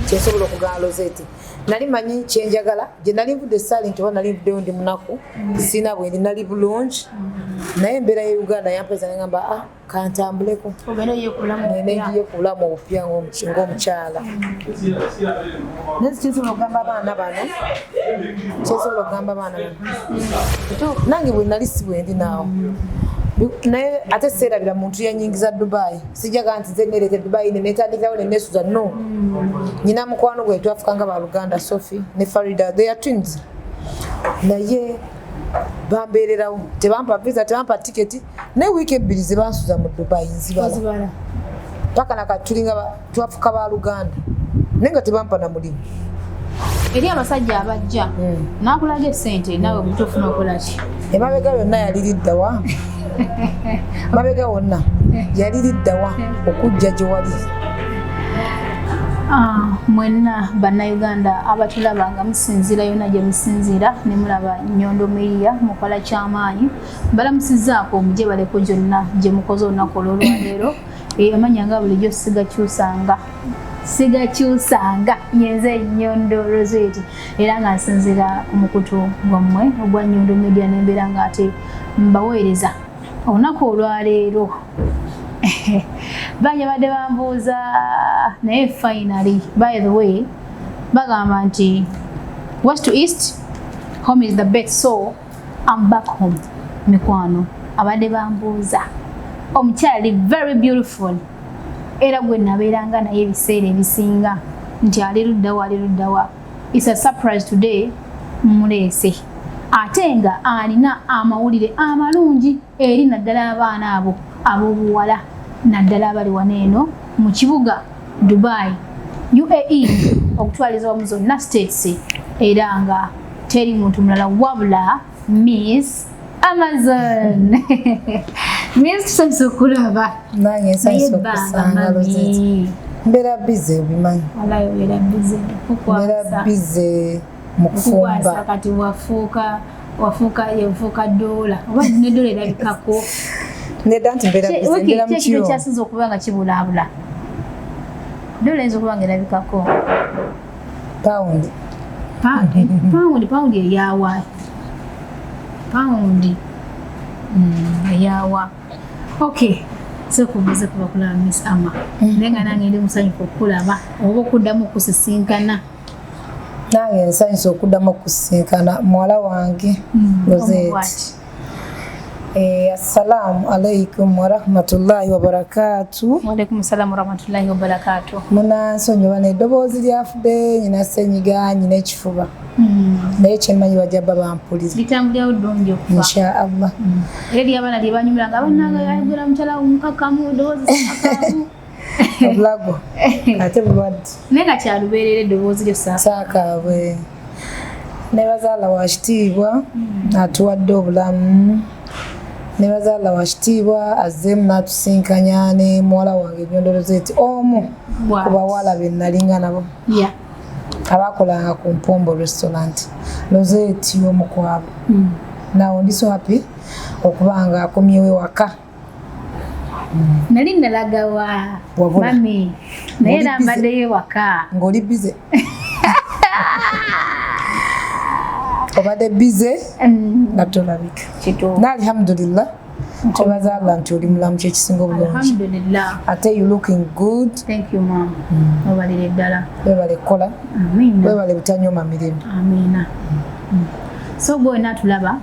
kyesobola okugala Rozet nali manyi kyenjagala gye nali nvudde silent oba nali nvuddeyo ndi munaku sina bwendi nali bulungi naye embeera ya Uganda yampeza nengamba kantambuleko negiye kubulamu obupya ng'omukyala kyesobola okugamba abaana bano nange bwe nali si bwendi naawo naye ate seerabira muntu yanyingiza Dubai sijaga nti nze nereete Dubai netandikirawo nenesuza no nyina mukwano gwe twafukanga ba Luganda Sophie ne Farida they are twins naye bambeererawo tebampa visa tebampa tiketi ne wiiki ebbiri ze bansuza mu Dubai nzibala paka nakatulinga twafuka ba Luganda naye nga tebampa na mulimu eri abasajja abajja nakulaga sente nawe butofuna okolaki emabega yonna yaliriddawa mabega wonna yaliriddawa okujja gye wali mwenna bannayuganda abatulaba nga musinziira yonna gye musinziira ne mulaba Nyondo Media mukola kyamaanyi balamusizzaako mujje baleko gyonna gye mukoze olunaku olwolwaleero amanya nga bulijjo sigakyusanga nyenze Nyondo Rozet era nga nsinziira ku mukutu gwammwe ogwa Nyondo Media nembeera nga ate mbaweereza olunaku olwaleero banya badde bambuuza naye finally by the way bagamba nti west to east home is the best, so I'm back home mikwano abadde bambuuza omukyali very beautiful era gwe nabeeranga naye ebiseera ebisinga nti ali luddawa it's a surprise today muleese ate nga alina amawulire amalungi eri naddala abaana abo ab'obuwala naddala abali waneeno mu kibuga Dubai UAE okutwaliza wamu zonna states era nga teri muntu mulala wabula Miss Amazon Miss tusanyusa okulaba nange nsanyusa okusanga Rozet mbeera bize obimanyi walayo beera bize mbeera bize mu kufumba kati wafuuka dola oba ne dola erabikako nedda nti mbeera bize mbeera mu kyo kyasinza okuba nga kibulaabula dola eyinza okuba nga erabikako paundi eyawa paundi eyawa okay sekubuze kuba kulaba Miss Ama naye nga nange ndi musanyufu okulaba oba okuddamu okusisinkana nange nsanyusa okuddamu okusisinkana muwala wange Rozet assalamu alaikum warahmatullahi wabarakatuh. Waalaikum salam warahmatullahi wabarakatuh. Munansonyiwa n'eddoboozi lyafudde nyina ssenyiga nyina ekifuba naye kyemmanyi bajja bba bampulira litambulirawo ddungi okufa inshaallah eri abaana lye banyumiranga abannanga yayogera mukyala omukakamu eddoboozi sakaamu obulago ate bulwadde naye nga kyalubeerera eddoboozi lyo saakaabwe nebazaala wa kitiibwa atuwadde obulamu nebazaala wa kitiibwa azzeemu n'atusinkanya ne muwala wange Nyondo Rozet omu ku bawala be nalinga nabo abakolanga ku Mpombo restaurant Rozet y'omu kwabo nawo ndi so happy okuba nga akomyewo ewaka nali nalagawa mami naye nambaddeyo ewaka ng'oli bize obadde bize natolabika alhamdulillah tubazaala nti oli mulamu kyekisinga obulungi ate you looking good. Thank you mom. Obalire ddala webale kola webale butanyoma mirimu amina. So gwe natulaba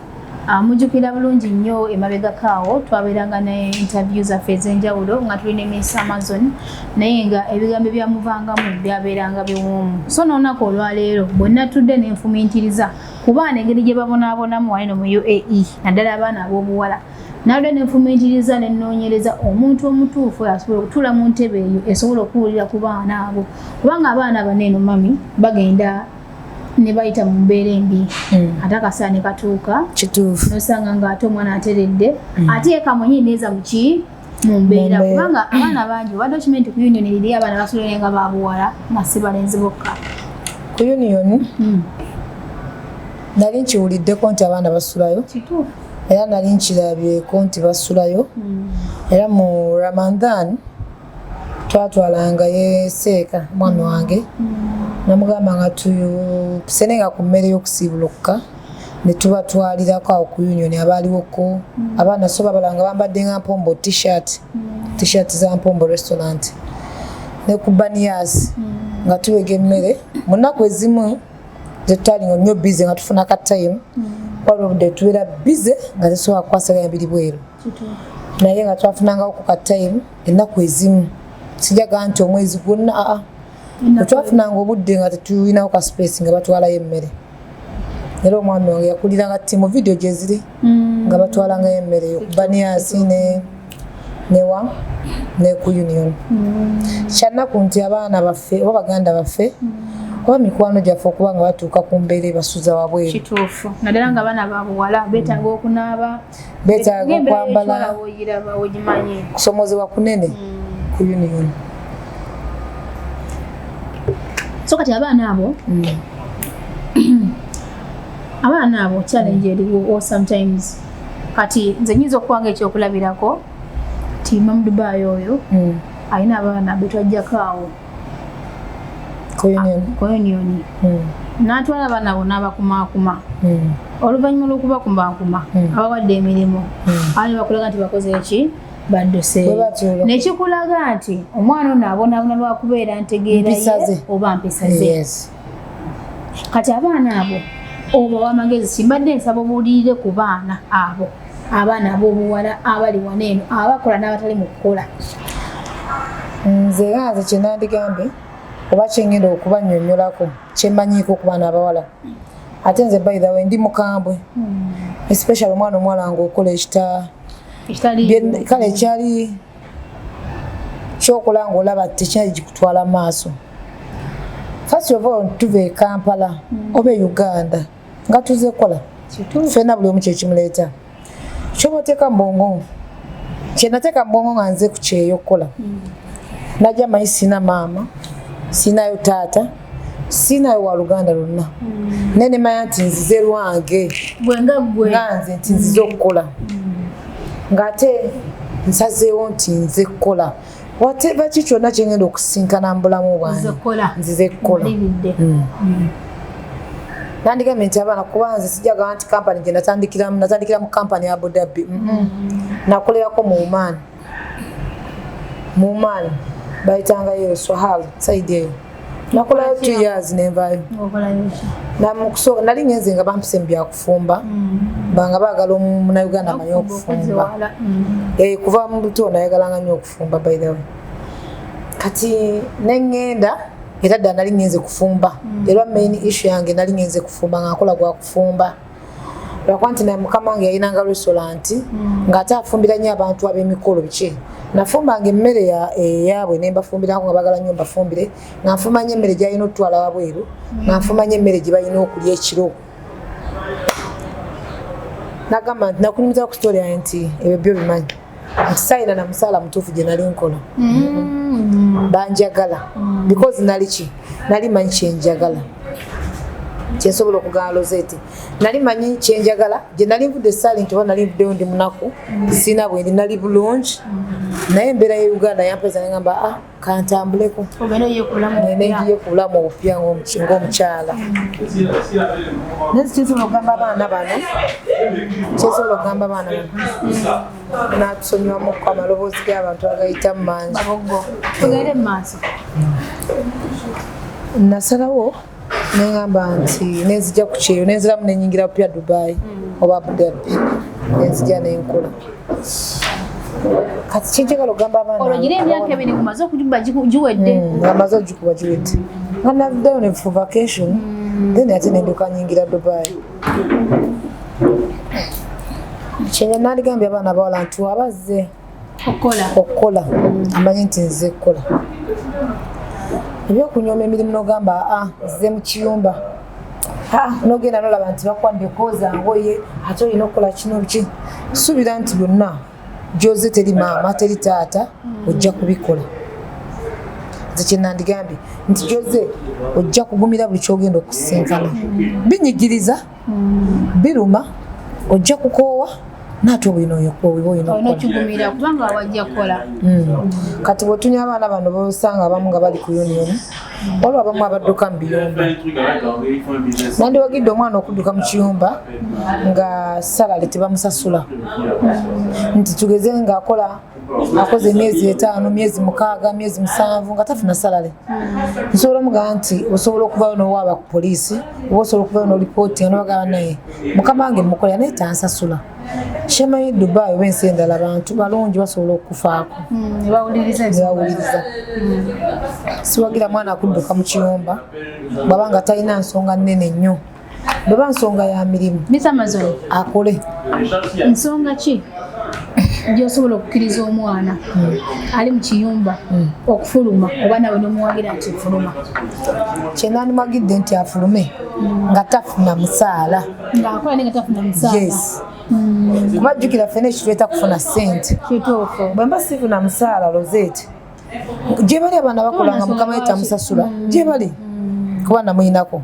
mujjukira bulungi nnyo emabegakaawo twabeeranga ne interview zaffe ez'enjawulo nga tulina Miss Amazon naye nga ebigambo byamuvangamu byabeeranga biwoomu so n'olunaku olwaleero bwe natudde n'enfumiitiriza ku baana engeri gye babonaabonamu wano mu UAE naddala abaana ab'obuwala nadde n'enfumiitiriza n'ennoonyereza omuntu omutuufu asobola okutuula mu ntebe eyo esobola okuwulira ku baana abo kubanga abaana baneeno mami bagenda ne bayita mu mbeera embi ate akasaane katuuka kituufu nosanga ng'ate omwana ateredde ate kamunyi neeza muki mu mbeera kubanga abaana bangi oba document ku union liri abaana basulayo nga babuwala nga si balenzi bokka ku union nali nkiwuliddeko nti abaana basulayo kituufu era nali nkirabyeko nti basulayo era mu Ramadan twatwalanga yeseeka mwami wange namugamba nga tusenenga ku mmere y'okusiibulokka ne tubatwalirako awo ku union abaaliwoko abaana soba balanga bambadde nga mpombo t-shirt za mpombo restaurant ne ku banias nga tuwega emmere mu nnaku ezimu zetutali nnyo bize nga tufuna ka time waliwo obudde tubeera bize nga tesobola kukwasaganya biri bweru naye nga twafunangawo ku ka time ennaku ezimu sijaga nti omwezi gwonna twafunanga obudde nga tetulinawo ka space nga batwalayo emmere era omwami wange yakuliranga timu video gye ziri nga batwalangayo emmere eyo ku banias ne ku union kyannaku nti abaana baffe oba baganda baffe oba mikwano gyaffe okuba nga batuuka ku mbeera ebasuza wabweru kituufu naddala nga abaana babuwala beetaaga okunaaba beetaaga okwambala kusomozebwa kunene ku union so kati abaana abo challenge eriwo sometimes kati nze nyiza okuwanga ekyokulabirako ti Mama Dubai oyo alina abaana betwajjako awo ku union n'atwala abaana bonna abakumaakuma oluvannyuma lw'okubakumaakuma abawadde emirimu abaana bakulaga nti bakoze eki badduseeyo nekikulaga nti omwana ono abonaabona lwakubeera ntegeeraye oba mpisa ze kati abaana abo oba wamagezi kimbadde nsaba obuulirire ku baana abo abaana ab'obuwala abali wano eno abakola n'abatali mu kukola nze nze kyenandigambe oba kyengenda okubannyonnyolako kyemmanyiiko ku baana abawala ate nze by the way ndi mukambwe especially omwana omuwala nga okola kale ekyali kyokola ngaolaba tekyali gikutwala maaso first of all tuva e Kampala oba e Uganda nga tuze kola ffenna buli omu kyekimuleeta kyobateeka mbongo kyenateeka mbongo nga nze ku kyeyo okukola najja manyi sina maama sinayo taata sinayo wa Luganda lwonna nene manya nti nzize lwange nga nze nti nzize okukola ng'ate nsazeewo nti nze kukola whatever ki kyonna kyengenda okusinkana mu bulamu bwange nzize kukola nandigambe nti abaana kuba nze sijaga nti kampani gye natandikira mu kampani ya Abu Dhabi nakolerako mu Oman bayitangayo Swahili side eyo nakolayo 2 years nenvayo namukusooka nali ngenze nga bampise mu byakufumba banga baagala omunauganda amanyi okufumba kuva mu buto nayagalanga nnyo okufumba by the way kati neŋŋenda era ddala nali ngenze kufumba era main issue yange nali ngenze kufumba nga nkola gwa kufumba lwakuba nti mukama wange yayinanga restaurant ng'ate afumbira nnyo abantu ab'emikolo biki nafumbanga emmere eyaabwe ne mbafumbirako nga baagala nnyo mbafumbire nga nfumba nnyo emmere gy'alina okutwala wabweru nga nfumba nnyo emmere gye balina okulya ekiro nagamba nti nakunyumiza ku story yange nti ebyo byo bimanyi nti sayina na musaala mutuufu gye nali nkola banjagala because nali manyi kyenjagala kyensobola okugana Rozet nali manyi kyenjagala gye nali nvudde silent oba nali nvuddeyo ndi munaku sina bwendi nali bulungi naye embeera ye Uganda yampeza negamba kantambuleko negiye ku bulamu obupya ng'omukyala nezi kyensobola okugamba abaana bano natusonyiwamuku amaloboozi g'abantu agayita mu manzi nasalawo nengamba nti nenzija ku kyeyo nenziramu nenyingira pya Dubai oba Abu Dhabi nenzija nenkola kati kyenjagala okugamba abaana olwogira emyaka ebiri kumaze okujuba giwedde nga maze ogikuba giwedde nga navuddeyo ne for vacation then ate nenduka nyingira Dubai kyenya nandigambye abaana abawala nti abazze okukola amanyi nti nze kukola ebyokunyooma emirimu nogamba nzize mu kiyumba nogenda nolaba nti bakwambye kooza ngoye ate olina okukola kino biki suubira nti byonna gyoze teri maama teri taata ojja kubikola nze kyenandigambye nti gyoze ojja kugumira buli kyogenda okusinkana binyigiriza biruma ojja kukoowa nato bino yokowiboyino onochugumira kubanga wajja kola kati botunya abaana bano bosanga abamu nga bali ku union waliwo abamu abadduka mu biyumba nandi wagidde omwana okudduka mu kiyumba nga salale tebamusasula nti tugeze ng'akola akoze emyezi 5 myezi 6 myezi 7 nga tafuna salale nsobola omugamba nti osobola okubayo n'owaaba ku poliisi oba osobola okubayo n'olipooti nga nobagamba naye mukama wange mukolera naye tansasula shemanyi Dubai oba ensi endala abantu balungi basobola okufaako nebawuliriza siwagira mwana akudduka mu kiyumba bwaba nga talina nsonga nnene nnyo bweba nsonga ya mirimu akole nsonga ki gyosobola okukkiriza omwana ali mu kiyumba okufuluma oba nawe nomuwagira nti fuluma kyenandimwagidde nti afulume nga tafuna musaala ngaakola ne nga tafuna musaala yes kuba jjukira ffena ekitweta kufuna ssente bwe mba sifuna musaala Rozet gye bali abaana bakolanga mukama ye tamusasula gye bali kuba namuyinako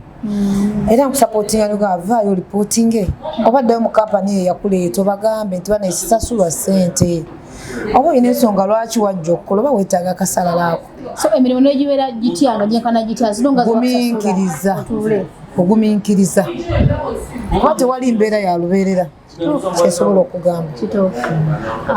era nkusapootinga niga vaayo olipootinge obaddeyo mu kampani eyo yakuleeta obagambe nti bana esisasulwa ssente oba olina ensonga lwaki wajja okukola oba weetaaga akasalalaako so emirimu negibeera gitya nga gyenkana gitya ogumiikiriza kuba tewali mbeera ya lubeerera kyesobola okugamba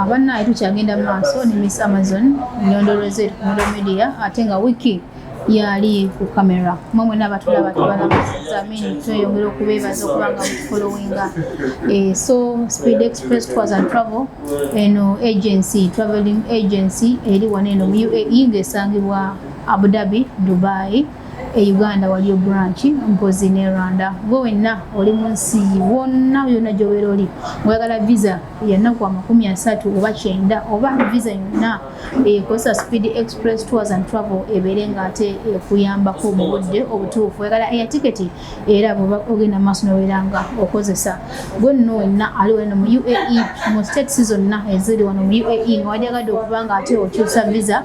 abannaye tukyagenda mu maaso ne Miss Amazon Nyondo Rozet ku Nyondo Media ate nga wiki yali ku kamera mwemwe n'abatulaba tubalabazamini tweyongera okubeebaza okubanga mutufolowinga so Speed Express Tours and Travel eno traveling agency eri wano eno mu UAE ng'esangibwa Abu Dhabi, Dubai, Uganda waliyo branch mpozi ne Rwanda gwe wenna oli mu nsi wonna yonna gy'obeera oli mwagala visa yannaku 30 oba 9 oba visa yonna ekozesa Speed Express Tours and Travel ebeere ng'ate ekuyambako mu budde obutuufu oyagala air ticket era bw'oba ogenda maaso n'obeera nga okozesa gwe nno wenna ali wano mu UAE mu states zonna eziri wano mu UAE nga wandyagadde okuba nga ate okyusa visa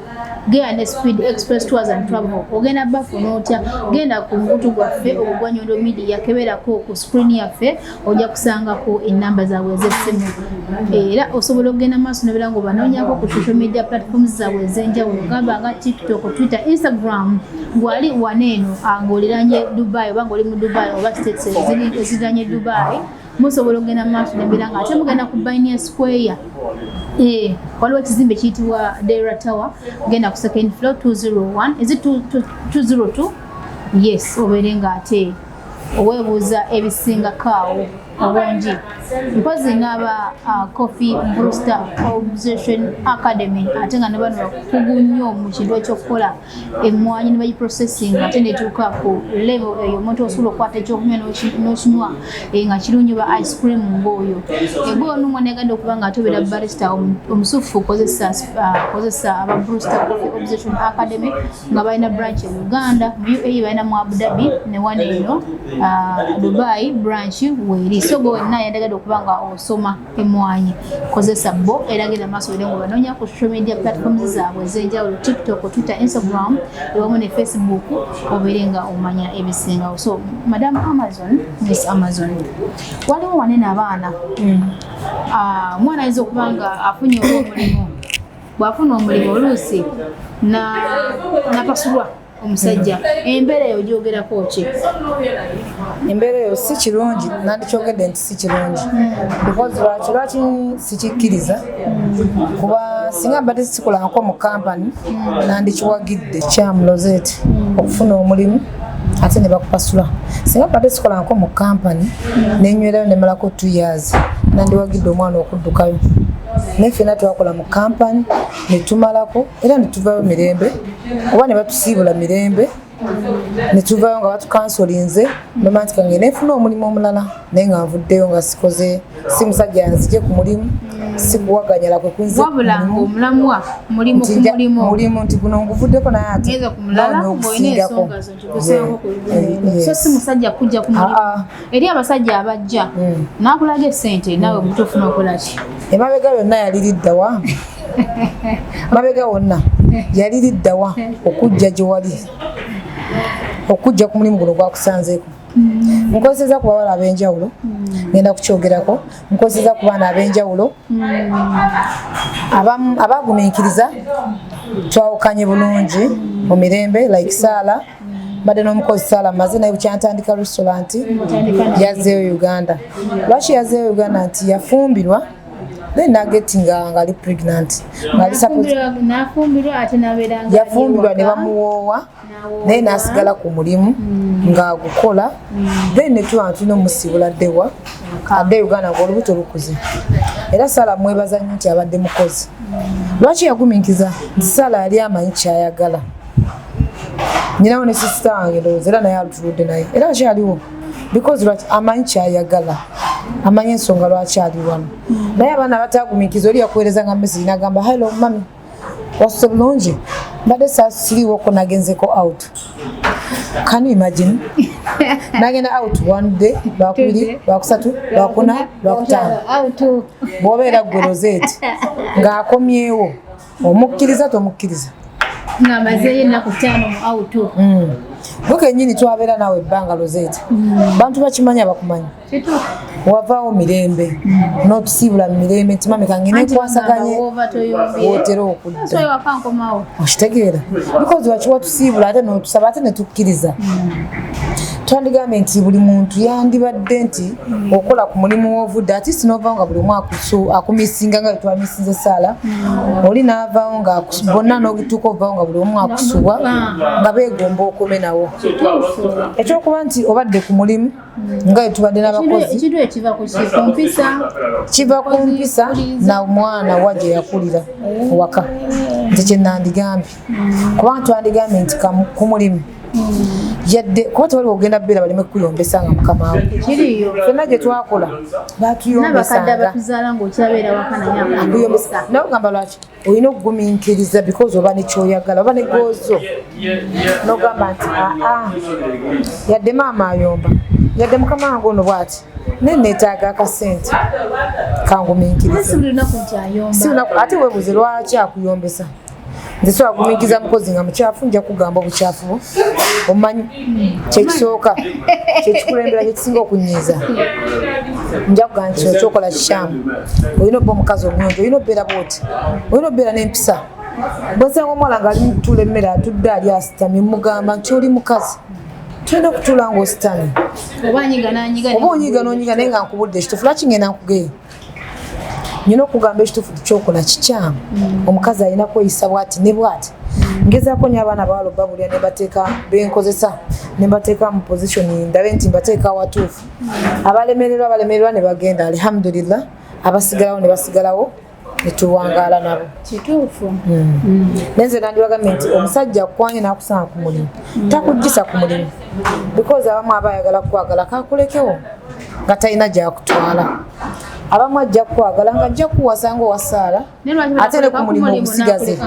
genda ne Speed Express Tours and Travel ogenda bafuna otya genda ku mukutu gwaffe ogwa Nyondo Media keberako ku screen yaffe ojja kusangako enamba zaabwe ez'essimu era osobola okugenda maaso n'obeera nga obanoonyako ku social media platforms zaabwe ez'enjawulo gamba nga TikTok, Twitter, Instagram gwali waneeno ng'oliranye Dubai oba ng'oli mu Dubai oba states eziranye Dubai musobola okugenda maaso n'embeera nga ate mugenda ku Bainia Square waliwo ekizimbe kiyitibwa Dera Tower genda ku second floor 201 is it 202 yes obeere nga ate oweebuuza ebisingakaawo obungi mpozi ng'aba Coffee Brewster Obsession Academy ate nga ne bano bakugu nnyo mu kintu ekyokukola emmwanyi ne bagiprocessing ate netuuka ku level eyo omuntu osobola okukwata ekyokunywa n'okinywa nga kirungi ba ice cream ng'oyo egwe onumwana yagadde okuba nga atobeera barista omusufu kozesa aba Brewster Coffee Obsession Academy nga balina branch e Uganda mu UAE balina mu Abu Dhabi ne wane eno Dubai branch weeri so gwe wenna yandagadde okuba nga osoma emmwanyi kozesa bo era genda maaso era nga banoonya ku social media platforms zaabwe ez'enjawulo TikTok, Twitter, Instagram ewamu ne Facebook obeere nga omanya ebisingawo so Madam Amazon, Miss Amazon waliwo wanene abaana mwana ayinza okuba nga afunye omulimu bw'afuna omulimu oluusi napasulwa omusajja embeera eyo gyogerako ki embeera eyo si kirungi nandikyogedde nti si kirungi because lwaki sikikkiriza kuba singa mbadde sikolangako mu kampani nandikiwagidde kyamu Rozet okufuna omulimu ate ne bakupasula singa mbadde sikolangako mu kampani nenywerayo nemalako 2 years nandiwagidde omwana okuddukayo naye ffenna twakola mu kampani netumalako era netuvayo mirembe oba ne batusiibula mirembe netuvayo nga batukansolinze noma nti kange nefuna omulimu omulala naye nga nvuddeyo nga sikoze si musajja yanzije ku mulimu sikuwaganyala kwe kunze wabula ng'omulamwa mulimu ku mulimu nti guno nguvuddeko naye ate n'okusingako so si musajja kujja ku mulimu eri abasajja abajja n'akulaga essente naawe mutuufu n'okola ki emabega yonna yaliriddawa mabega wonna yaliriddawa okujja gye wali okujja ku mulimu guno gwakusanzeeko nkozesa ku bawala ab'enjawulo ngenda kukyogerako nkozesa ku baana ab'enjawulo abagumiikiriza twawukanye bulungi mu mirembe like Saala badde n'omukozi Saala maze naye bukyantandika restaurant yazzeeyo Uganda lwaki yazzeeyo Uganda nti yafumbirwa then nagetinga ngali pregnant ngali yafumbirwa ne bamuwoowa naye n'asigala ku mulimu ng'agukola then ne tuba n'omusibula addewa adde Uganda ng'olubuto lukuze era Saala mwebaza nnyo nti abadde mukozi lwaki yagumiikiza nti Saala yali amanyi kyayagala nyinawo ne sisita wange ndowooza era naye alutuludde naye era akyaliwo because lwaki amanyi kyayagala amanyi ensonga lwaki ali wano naye abaana batagumiikiza oli yakuweereza nga message n'agamba hello mami wasuse bulungi mbadde siriwoko nagenzeko out can you imagine nagenda out one day lwakubiri lwakusatu lwakuna lwakutaano bw'obeera ggwe Rozet ng'akomyewo omukkiriza tomukkiriza ngamaze ennaku 5 mu auto buke nyini twabeera nawe ebbanga Rozet bantu bakimanya bakumanya wavaawo mirembe n'otusiibula mu mirembe nti mami kangene kwasaganye wootera okudda okitegeera because lwaki watusiibula ate n'otusaba ate ne tukkiriza twandigambye nti buli muntu yandibadde nti okola ku mulimu w'ovudde ati sinovaawo nga buli omwaka akumisinga nga wetwamisinze Saala oli n'avaawo nga bonna n'ogituuka ovaawo nga buli omu akusubwa nga beegomba okome nawo ekyokuba nti obadde ku mulimu nga wetubadde n'abakozi kiva ku mpisa na omwana wa gye yakulira waka nti kyenandigambye kubanga twandigambye nti ku mulimu yadde kuba tewali ogenda beera baleme kukuyombesa nga mukama wawe fenna gye twakola batuyombesanga nawe ogamba lwaki olina okugumiikiriza because oba nekyoyagala oba negoozo nogamba nti yadde maama ayomba yadde mukama wange ono bwati naye neetaaga akasente kangumiikiriza ate weebuuze lwaki akuyombesa nze so agumiikiza mukozi nga mukyafu nja kugamba obukyafu omanyi kyekisooka kyekikulembera kyekisinga okunyiiza nja kugamba nti okyokola kikyamu olina obba omukazi omuyonjo olina obeera bwoti olina obeera n'empisa bwensanga omuwala nga ali mutuula emmere atudde ali asitamye mugamba nti oli mukazi tulina okutuula ng'ositamye oba onyiga n'onyiga naye nga nkubudde ekitufu lwaki ngenda nkugeyo nyina okugamba ekitufu kyokola kikyamu omukazi alina kweyisa bwati ne bwati ngezaako nyo abaana bawala babulya nebateeka benkozesa nebateeka mu position ndabe nti mbateeka watuufu abalemererwa ne bagenda alhamdulillah abasigalawo ne basigalawo netuwangaala nabo kituufu nenze nandibagambye nti omusajja akwanye n'akusanga ku mulimu takugisa ku mulimu because abamu aba ayagala kukwagala kakulekewo nga talina gyakutwala abamu ajja kukwagala nga ajja kuwasa ngaowa Saala ate ne ku mulimu ogusigaze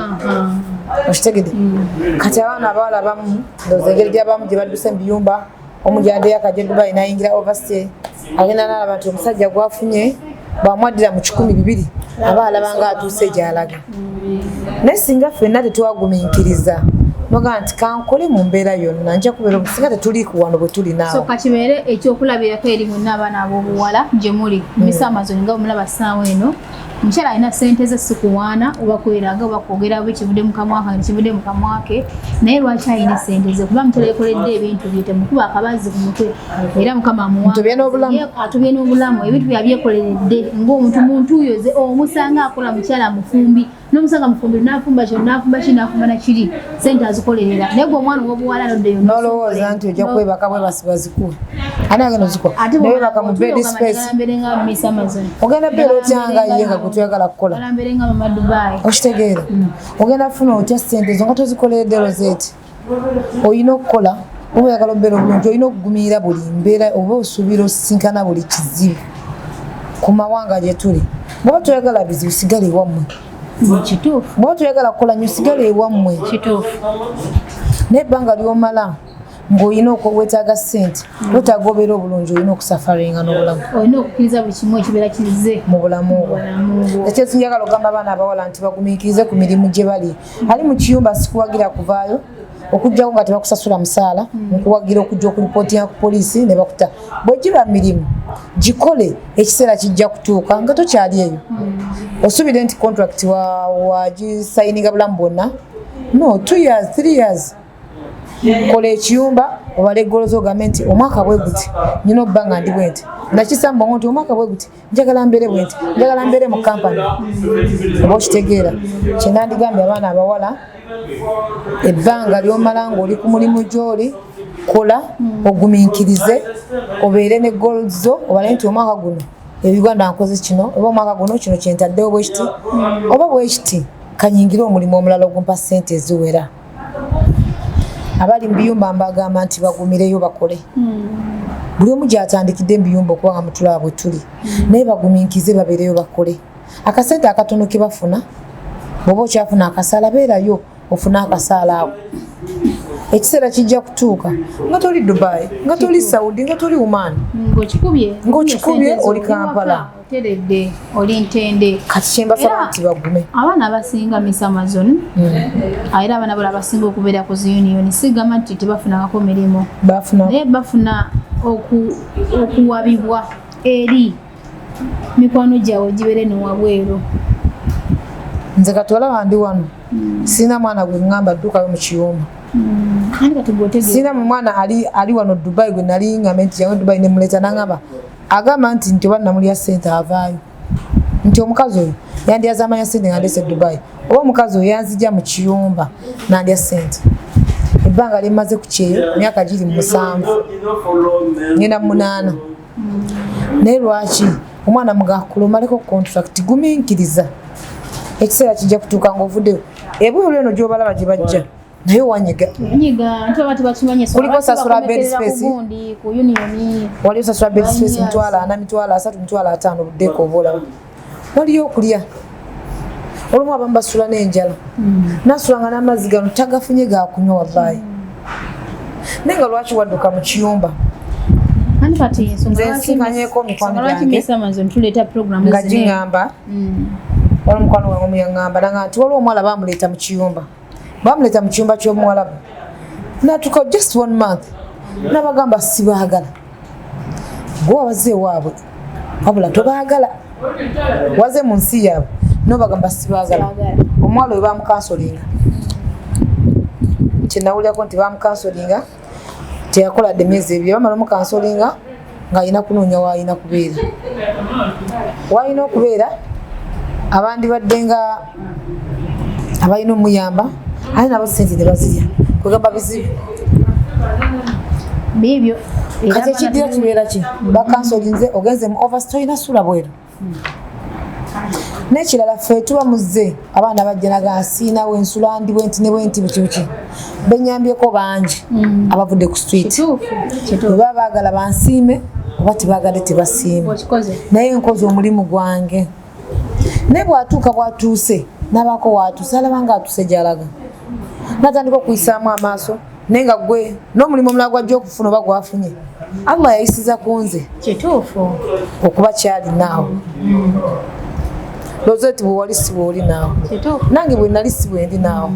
okitegedde kati abaana abawala abamu ndowooza engeri gy'abamu gye badduse mu biyumba omu gyaddeyo akajja Dubai n'ayingira overstay agenda n'alaba nti omusajja gwafunye bamwaddira mu 1,200 aba alaba nga atuuse gy'alaga naye singa ffenna tetuwagumiikiriza noga nti kankole mu mbeera yonna nja kubeera obusinga tetuli ku wano bwe tuli naawe so kakibeere ekyokulabirako eri mwenna abaana ab'obuwala gye muli Miss Amazon nga omulaba ssaawa eno omukyala alina ssente ze sikuwaana oba kweraga oba kwogera bwe kivudde mu kamwa kange kivudde mu kamwa ke naye lwaki alina ssente ze kuba mutala yekoledde ebintu bye temukuba akabazi ku mutwe era mukama atubye n'obulamu ebintu byabyekoleredde ng'omuntu yoze omusanga akola mukyala mufumbi n'omusanga mufumbi n'afumba kyo n'afumba ki n'afumba nakiri ssente azikolerera naye gwe omwana ow'obuwala noddeyo nolowooza nti ojja kwebaka bwe basibazikuwa ani agenda ozikuwa newebaka mu bed space ogenda beera otyanga ye nga gutuyagala kukola okitegeera ogenda funa otya ssente ezo nga tozikoleredde Rozet olina okukola oba oyagala obeera obulungi olina okugumirira buli mbeera oba osuubira osisinkana buli kizibu ku mawanga gye tuli bw'oba toyagala bizibu sigala ewammwe bw'oba toyagala kukola nnyo sigala ewammwe naye ebbanga ly'omala ng'olina okwetaaga ssente otaaga obeera obulungi olina okusafaringa n'obulamu olina okukkiriza buli kimu ekibeera kizze mu bulamu obwo ekyesinjagala ogamba abaana abawala nti bagumiikirize ku mirimu gye bali ali mu kiyumba sikuwagira kuvaayo okujjawo nga tebakusasula musaala nkuwagira okujja okuripootinga ku poliisi ne bakuta bw'egiba mirimu gikole ekiseera kijja kutuuka nga tokyali eyo osuubire nti contract wagisayininga bulamu bwonna no 2 years 3 years kola ekiyumba obala eggolo zogambe nti omwaka bwe guti nyina obba nga ndi bwe nti nakisamba nti omwaka bwe guti njagala mbeere bwe nti njagala mbeere mu kampani oba okitegeera kyenandigambye abaana abawala ebbanga lyomala ng'oli ku mulimu gy'oli kola ogumiikirize obeere ne goals zo obale nti omwaka guno ebiganda nkoze kino oba omwaka guno kino kyentaddewo bwe kiti oba bwe kiti kanyingire omulimu omulala ogumpa ssente eziwera abali mu biyumba mbagamba nti bagumireyo bakole buli omu gy'atandikidde mu biyumba okuba nga mutulaba bwe tuli naye bagumiikize babeereyo bakole akasente akatono ke bafuna bw'oba okyafuna akasaala beerayo ofuna akasaala awo ekiseera kijja kutuuka nga toli Dubai nga toli Saudi nga toli Oman ng'okikubye oli Kampala oteredde oli Ntende kati kyembasaba nti bagume abaana abasinga Miss Amazon era abaana bala abasinga okubeera ku zi union sigamba nti tebafunangako mirimu naye bafuna okuwabibwa eri mikwano gyabwe gibeere newabweru nze katwalaba ndi wano sina mwana gwe ngamba ddukayo mu kiyumba sina mwana ali wano Dubai gwe nali ngambe nti yawe Dubai ne muleta nangamba agamba nti oba namulya ssente avaayo nti omukazi oyo yandyaza amanya ssente nga ndese Dubai oba omukazi oyo yanzija mu kiyumba nandya ssente ebbanga limaze ku kyeyo myaka giri mu 7 ngenda mu 8 naye lwaki omwana mugakulu maleko contract gumiikiriza ekiseera kijja kutuuka ng'ovuddeyo ebweru eno gy'obalaba gye bajja naye wanyiga kuliko sasula bed space wali osasula bed space mitwalo 4 mitwalo 3 mitwalo 5 buddeko oba olaba waliyo okulya olumu abamu basula n'enjala nasula nga n'amazzi gano tagafunye gakunywa wavaayo naye nga lwaki wadduka mu kiyumba nze nsinkanyeko mikwano gyange nga giŋŋamba wala mukwano wange omuyaŋŋamba nanga nti waliwo omuwala bamuleeta mu kiyumba ky'omuwalabu natuka just 1 month nabagamba sibaagala gwe wabaze ewaabwe wabula tobaagala waze mu nsi yaabwe nobagamba sibaagala omuwala we bamukansolinga kyenawulyako nti bamukansolinga teyakoladde emyezi ebiri bamala omukansolinga ng'alina kunoonya w'alina okubeera abandi badde nga abalina omuyamba ate nabo ssente ne bazirya kwegamba bizibu bibyo kati ekiddira kibeera ki bakansolinze ogenze mu overstay nasula bweru n'ekirala ffe tuba muzze abaana bajja naga nsiinawo ensula ndi bwenti ne bwenti bukibuki benyambyeko bangi abavudde ku street beba baagala bansiime oba tebaagadde tebasiime naye nkoze omulimu gwange naye bwatuuse n'abaako watuuse alaba nga atuuse gy'alaga natandika okuyisaamu amaaso naye nga gwe n'omulimu omulala gwajja okufuna oba gwafunye Allah yayisiza ku nze kituufu okuba kyali naawe Rozet bwe wali si bw'oli naawe nange bwe nali si bwe ndi naawe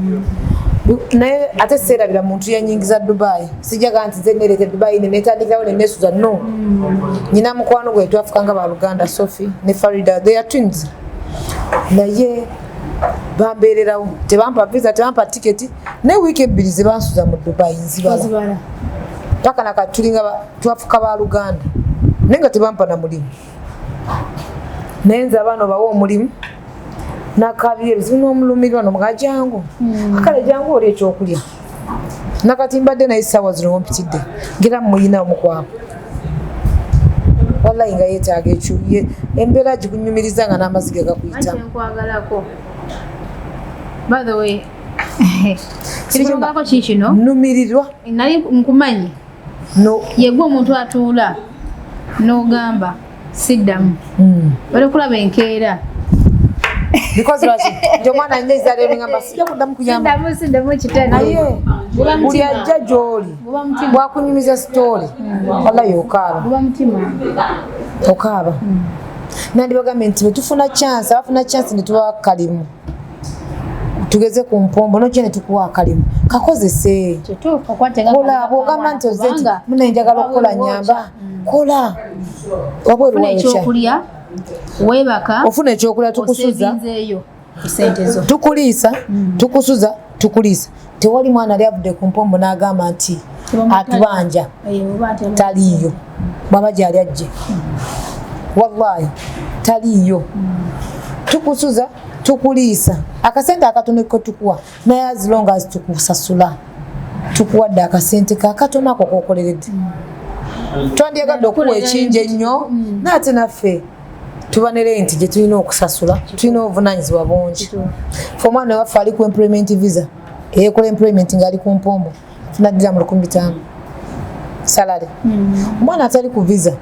naye ate seerabira muntu yanyingiza Dubai sijaga nti nze nereete Dubai netandikirawo nenesuza no nyina mukwano gwe twafukanga baluganda Sophie ne Farida they are twins naye bambeererawo tebampa visa tebampa tiketi naye wiiki ebbiri ze bansuza mu Dubai nzibala paka nakatulinga twafuka baluganda naye nga tebampa na mulimu naye nze abaana obawa omulimu nakabira ebizibu n'omulumirwa nomuga jangu akale jangu oli ekyokulya nakati mbadde naye essaawa zino wompitidde ngera muyina omukwabo wallahi nga yeetaaga ekyuye embeera gikunyumiriza nga n'amaziga gakuyitamu by the way kino numirirwa nali nkumanyi yegwe omuntu atuula n'ogamba siddamu bali kulaba enkeera because ndio mwana njeza leo ngamba sija kudamu kuyamba siddamu kitani naye uli ajja gy'oli bwakunyumiza story wallahi okaaba buba mutima okaaba nandi bagambe nti tufuna chance abafuna chance ne tuba kalimu tugeze ku mpombo nojene tukuwa akalimu kakozese kituufu kwatega kola bwogamba nti ozeti mune njagala okukola nyamba kola wabweru ekyokulya webaka ofuna ekyokulya tukusuza sentezo tukuliisa tukusuza tukuliisa tewali mwana ali avudde ku mpombo n'agamba nti atubanja taliiyo bwaba gyali ajje wallahi taliiyo tukusuza tukuliisa akasente akatono ko tukuwa naye as long as tukusasula tukuwadde akasente kakatono ako kokoleredde twandyagadde okuwa ekinja ennyo naate naffe tubanere nti gye tulina okusasula tulina obuvunanyizibwa bungi fe omwana waffe ali ku employment visa eyekola employment ng'ali ku mpombo tunaddira mu 1500 salary omwana atali ku visa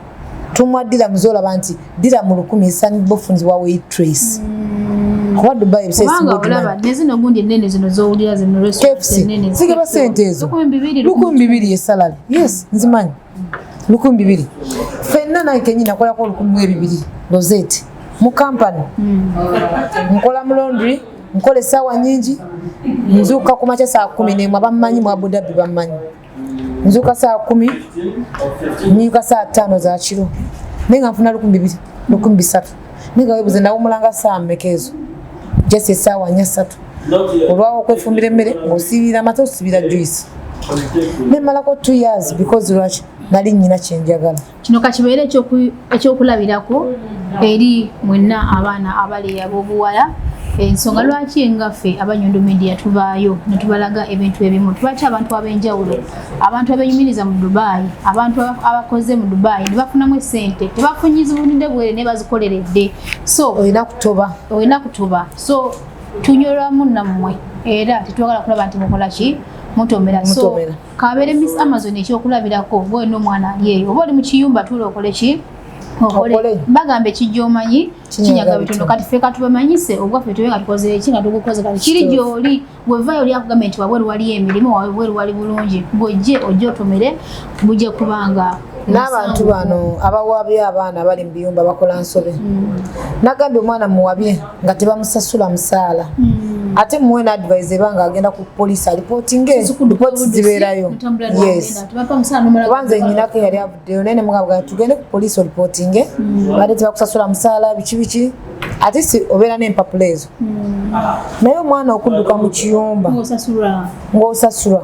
tumwaddira muzoolaba nti ddira mu 1000 esanibwa ofunizibwa waitress kuba Dubai nezino gundi ennene zino zowulira zino restaurant zigaba sente ezo 2,200 esalary yes nzimanyi 2,200 fenna naye kenyini akolako 1,200 Rozet mu company nkola mu laundry nkola essaawa nnyingi nzuuka ku makya saa 10 abammanyi mu Abu Dhabi bammanyi nzuuka saa 10 nyiuka saa 5 za kiro naye nga nfuna 2,200 2,300 naye nga weebuze nawumulanga saa mmeka ezo just essaawa 4 olwawo okwefumbira emmere ng'osiibira amata osiibira juice nemalako 2 years because lwaki nali nnyina kyenjagala kino kakibeera ekyokulabirako eri mwenna abaana abali ab'obuwala ensonga lwaki engaffe abanyondo media tubaayo ne tubalaga ebintu ebimu tubaki abantu ab'enjawulo abantu abenyumiriza mu Dubai abantu abakoze mu Dubai ne bafunamu essente tebafunyizibunidde bwere ne bazikoleredde so olina kutoba so tunyolwa munnammwe era tetwagala kulaba nti mukola ki mutomera so kabere Miss Amazon ekyokulabirako bwe n'omwana ali eyo oba oli mu kiyumba tuula okole ki okole bagambe kijja omanyi kinyaga bitono kati ffe katubamanyise obwaffe tubenga tukoze eki nga tugukoze kati kiri gy'oli bwevaayo oli akugamba nti wabweru waliyo emirimu wabweru wali bulungi bw'ojje ojje otomere bujje kubanga n'abantu bano abawabye abaana bali mu biyumba bakola nsobe nagambye omwana muwabye nga tebamusasula musaala ate muwe n'advise ebanga agenda ku poliisi alipootinge ripooti zibeerayo yes kubanza ennyinako yali avuddeyo naye ne mugamba tugende ku poliisi olipootinge badde tebakusasula musaala biki ate si obeera n'empapula ezo naye omwana okudduka mu kiyumba ng'osasulwa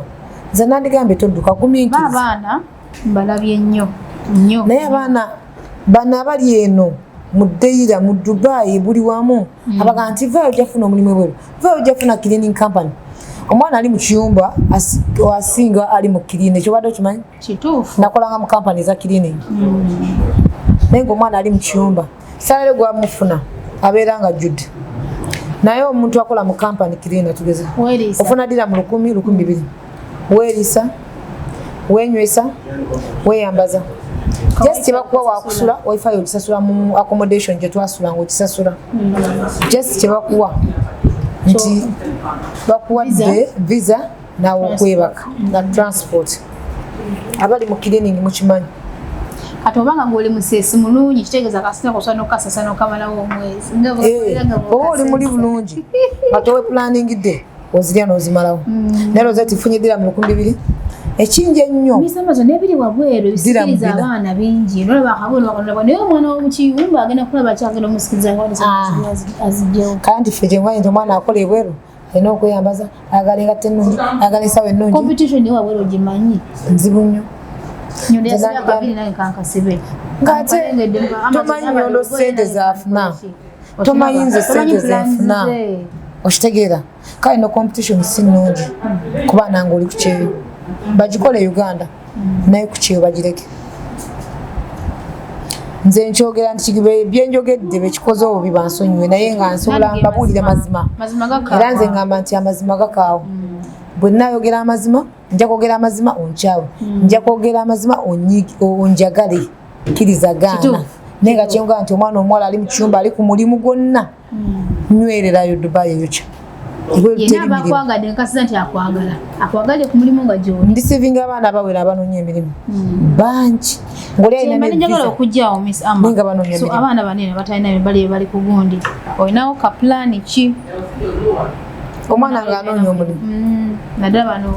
nze nandigambye todduka gumiikiriza abaana mbalabye nnyo naye abaana bano abali eno mu Deira mu Dubai buli wamu abaga nti vaayo jafuna omulimu ebweru vaayo jafuna cleaning company omwana ali mu kiyumba asinga ali mu cleaning ekyo badde okimanyi kituufu nakolanga mu company za cleaning naye ng'omwana ali mu kiyumba salary gwamufuna abeera nga judde naye omuntu akola mu company cleaner tugeze ofuna ddira mu 1,000 1,200 weerisa wenywesa weyambaza just bakuwa wakusula wifi okisasula mu accommodation gye twasula ng'okisasula just kyebakuwa nti bakuwadde visa nawe okwebaka na transport abali mu cleaning mukimanyi kati obanga ng'oli museesi mulungi kitegeeza kasina kosobola n'okukasasa n'okamalawo omwezi oba oli muli bulungi kati owe planningidde ozirya n'ozimalawo naye Rozet ifunyiddira mu 2,200 ekinje ennyo misamazo n'ebiri wabweru ebisikiriza abaana bingi nolaba akabona bakonolaba naye omwana w'omukiyumba agenda kulaba kyagenda omusikiriza azijjawo kandi ffe gye ngwanyi nti omwana akola ebweru alina okweyambaza ayagala engatta ennungi ayagala ensawo ennungi competition ne wabweru ogimanyi nzibu nnyo Nyondo yazakabiri naye kankasibe ngate tomanyi Nyondo sente zafuna tomanyi nze sente zenfuna okitegeera kale no competition si nnungi kuba nange oli ku kyeyo bagikole Uganda naye ku kyeyo bagireke nze nkyogera nti byenjogedde bekikoze obubi bansonyiwe naye nga nsobola mbabuulire mazima era nze ngamba nti amazima gakaawo bwe nayogera amazima nja kwogera amazima onkyawe nja kwogera amazima onjagale kirizagaana naye nga kyengamba nti omwana omuwala ali mu kiyumba ali ku mulimu gwonna nywererayo Dubai eyokya yena bakwagadde nkasiza nti akwagadde ku mulimu nga gyoli ndisivinga abaana abawera abanoonya emirimu bangi ng'oli alina njagala okujjaawo Miss Amma nga banoonya emirimu abaana banene batalina bali ku gundi olinawo ka pulaani ki omwana ng'anoonya omulimu naddala bano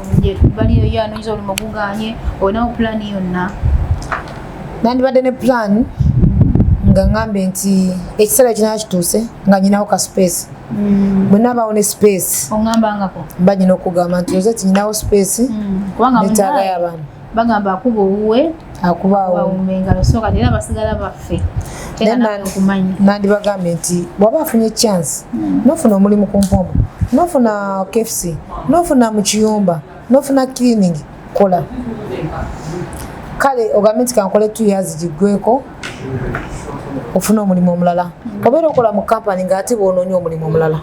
baliyo yo anoonyiza omulimu oguganye olinawo pulaani yonna nandibadde ne pulaani nga ngambe nti ekiseera kinaa kituuse nga nyinawo ka space bwe nabaawo ne space oŋŋambangako mba nyina okugamba nti Rozet nyinawo space netaagayo abaana bagamba akuba owuwe akubaawo engalo so kati era basigala baffe okumanya nandibagambye nti bw'aba afunye chance nofuna omulimu ku mpombo nofuna KFC nofuna mu kiyumba nofuna cleaning kola kale ogambe nti kankole 2 years giggweko ofuna omulimu omulala obeera okola mu kampani ng'ate bw'onoonya omulimu omulala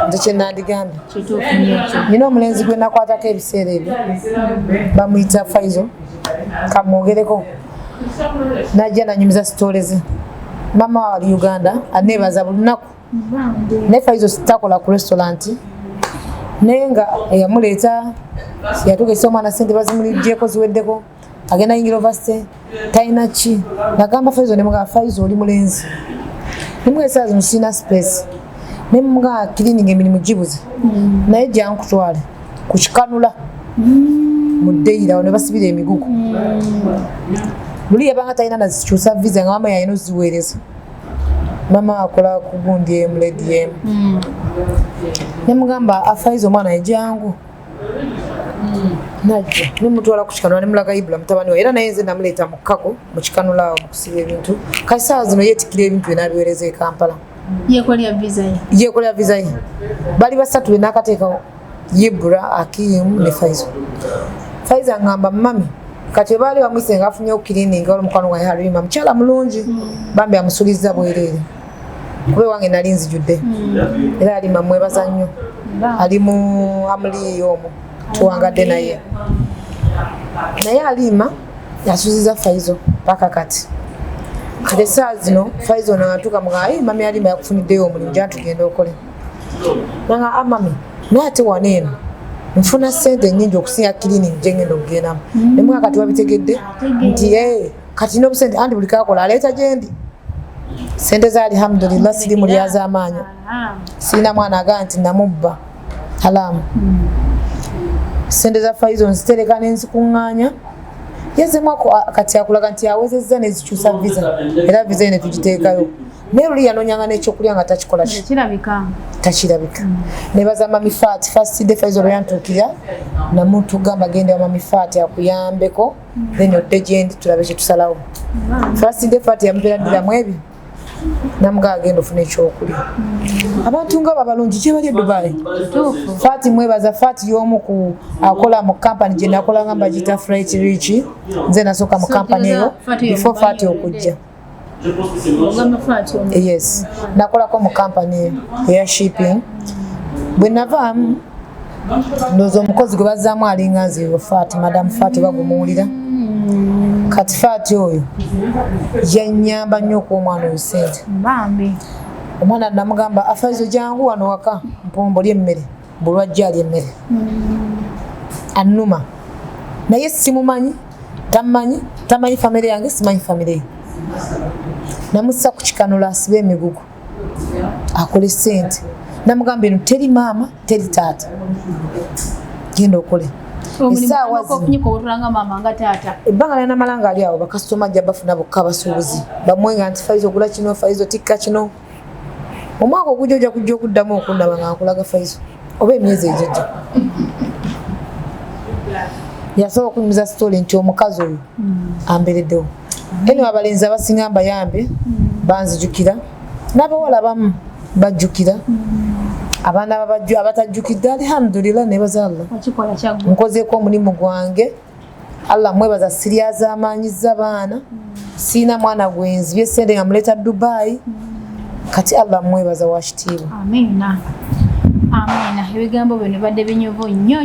nze kye nandigambye nina omulenzi gwe nakwatako ebiseera ebyo bamuyita Faizo kamwogereko najja nanyumiza sitole ze mama wali Uganda aneebaza buli lunaku naye Faizo takola ku restaurant naye nga eyamuleeta yatugesa omwana sente bazimuligyeko ziweddeko agenda university talina ki nagamba Faizo nemugamba Faizo oli mulenzi nemugesa zino sirina space nemugamba cleaning emirimu gibuze naye jankutwale ku kikanula mu ddeyirawo ne basibira emigugu luli yabanga talina nazikyusa visa nga mama yalina oziweereza mama akola ku gundi emu ledi emu nemugamba Faizo omwana ejangu najja nimutwala ku kikanula nemulaga Ibula mutabani we era naye nze namuleeta mu kkako mu kikanula awo mu kusiba ebintu kati saawa zino yeetikira ebintu bye n'abiweereza e Kampala yeekolera visa ye bali basatu be n'akateekawo Ibula Akimu ne Faizo angamba mami kati baali bamwise nga afunye cleaning wala mukwano gwa Halima mukyala mulungi bambi amusuliza bwereere kube wange nali nzijudde era Halima mwebaza nnyo ali mu amuli y'omu tuwangadde naye Halima yasuziza Faizo paka kati saa zino Faizo n'atuuka mugayi mami Halima yakufuniddeyo omulimu gya tugenda okole nanga mami naye ate waneeno nfuna sente nnyingi okusinga cleaning gye ngenda okugendamu nemugamba kati wabitegedde nti kati n'obusente anti buli kakola aleeta gyendi sente za alhamdulillah siri mu lyaz'amaanyi sirina mwana agaa nti namubba halamu sente za Faizo nzitereka nenzikuŋŋaanya yazemwako kati akulaga nti awezezza nezikyusa visa era visa ine tugiteekayo naye luli yanoonyanga n'ekyokulya nga takikola takirabika nebaza mami Faati first day Faizo lwe yantuukira namuntu gamba genda wa mami Faati akuyambeko then odde gyendi tulabe kye tusalawo first day Faati yamubeera ddiramu ebyo namugaa agenda ofuna ekyokulya abantu nga babalungi gye bali e Dubai Faati mwebaza Faati y'omu ku akola mu kampani gye nakola nga mbagiyita Freight Rich nze nasooka mu kampani eyo before Faati okujja yes nakolako mu kampani eya shipping bwe navaamu ndowooza omukozi gwe bazzaamu alinga nze Faati madamu Faati bagumuwulira kati Faati oyo yannyamba nnyo okuwa omwana oyo sente omwana namugamba Faizo jangu wano waka mpombo lya emmere bulwajja alya emmere annuma naye simumanyi tamanyi famire yange simanyi famire ye namussa ku kikanula asibe emigugu akole sente namugamba eno teri maama teri taata genda okole ebbanga lya namalanga ali awo bakasitoma ajja bafuna bokka abasuubuzi bamwenga nti Faizo ogula kino Faizo tikka kino omwaka ogujja ojja kujja okuddamu okundaba nga nkulaga Faizo oba emyezi egijja yasobola okunyumiza sitole nti omukazi oyo ambereddewo eno abalenzi abasinga mbayambe banzijukira n'abawala abamu bajjukira abaana abatajjukidde alhamdulillah nebaza Allah nkozeeko omulimu gwange Allah mwebaza siryazaamaanyiza baana siina mwana gwenzibye sente nga muleeta Dubai kati Allah mwebaza wakitiibwa amina ebigambo bino badde binyuvu nnyo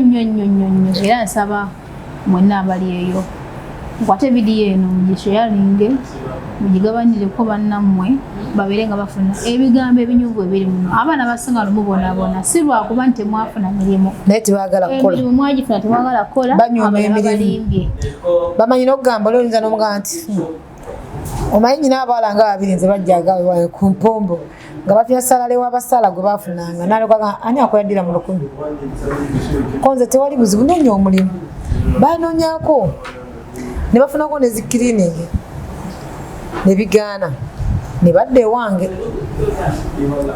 era nsaba mwenna abali eyo nkwate vidiyo eno mugisharinge mugigabanireko bannammwe babeere nga bafuna ebigambo ebinyuvu ebiri muno abaana basinga lumubonaabona si lwakuba nti temwafuna mirimu naye tebaagala kukola emirimu mwagifuna temwagala kukola banyuma emirimu bamanyi n'okugamba olwoyinza n'omugamba nti omanyi nyina abawala nga babiri nze bajja agawe ku mpombo nga bapya salale w'abasala gwe bafunanga n'alekwaga ani akoyaddira mu 10 konze tewali buzibu noonya omulimu baanoonyako ne bafunako ne zikiriiningi ne bigaana ne badde ewange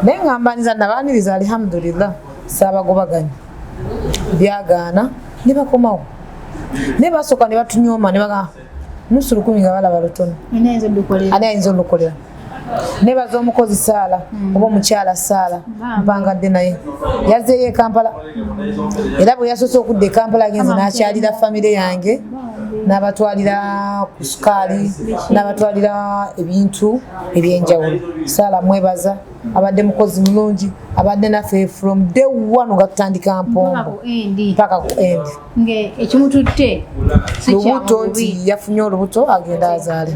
naye ngambaniza nabaaniriza alhamdulillah saabagobaganya byagaana ne bakomawo ne basooka ne batunyooma ne bagamba nusu 10 nga balaba lutono ani ayinza olukolera ne baza omukozi saala oba omukyala saala mpangadde naye yazzeeyo e Kampala era bwe yasoose okudda e Kampala agenze n'akyalira famire yange n'abatwalira ku sukaali n'abatwalira ebintu ebyenjawulo saala mwebaza abadde mukozi mulungi abadde naffe from day one nga tutandika mpombo mpaka ku endi ekimututte lubuto nti yafunye olubuto agenda azaale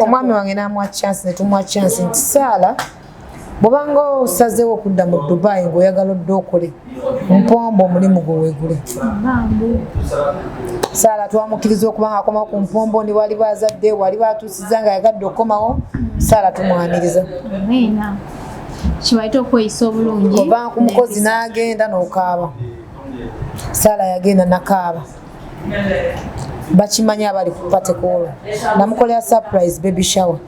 omwami wange n'amuwa chance ne tumuwa chance nti saala bw'obanga osazeewo okudda mu Dubai ng'oyagala odde okole mpombo omulimu gwe weegule saala twamukkiriza okuba nga akomawo ku mpombo ndi wali bazadde wali batuusiza nga yagadde okukomawo saala tumwaniriza kibaite okweyisa obulungi oba ku mukozi n'agenda n'okaaba saala yagenda nakaaba bakimanyi abali ku patekoolo namukolera surprise baby shower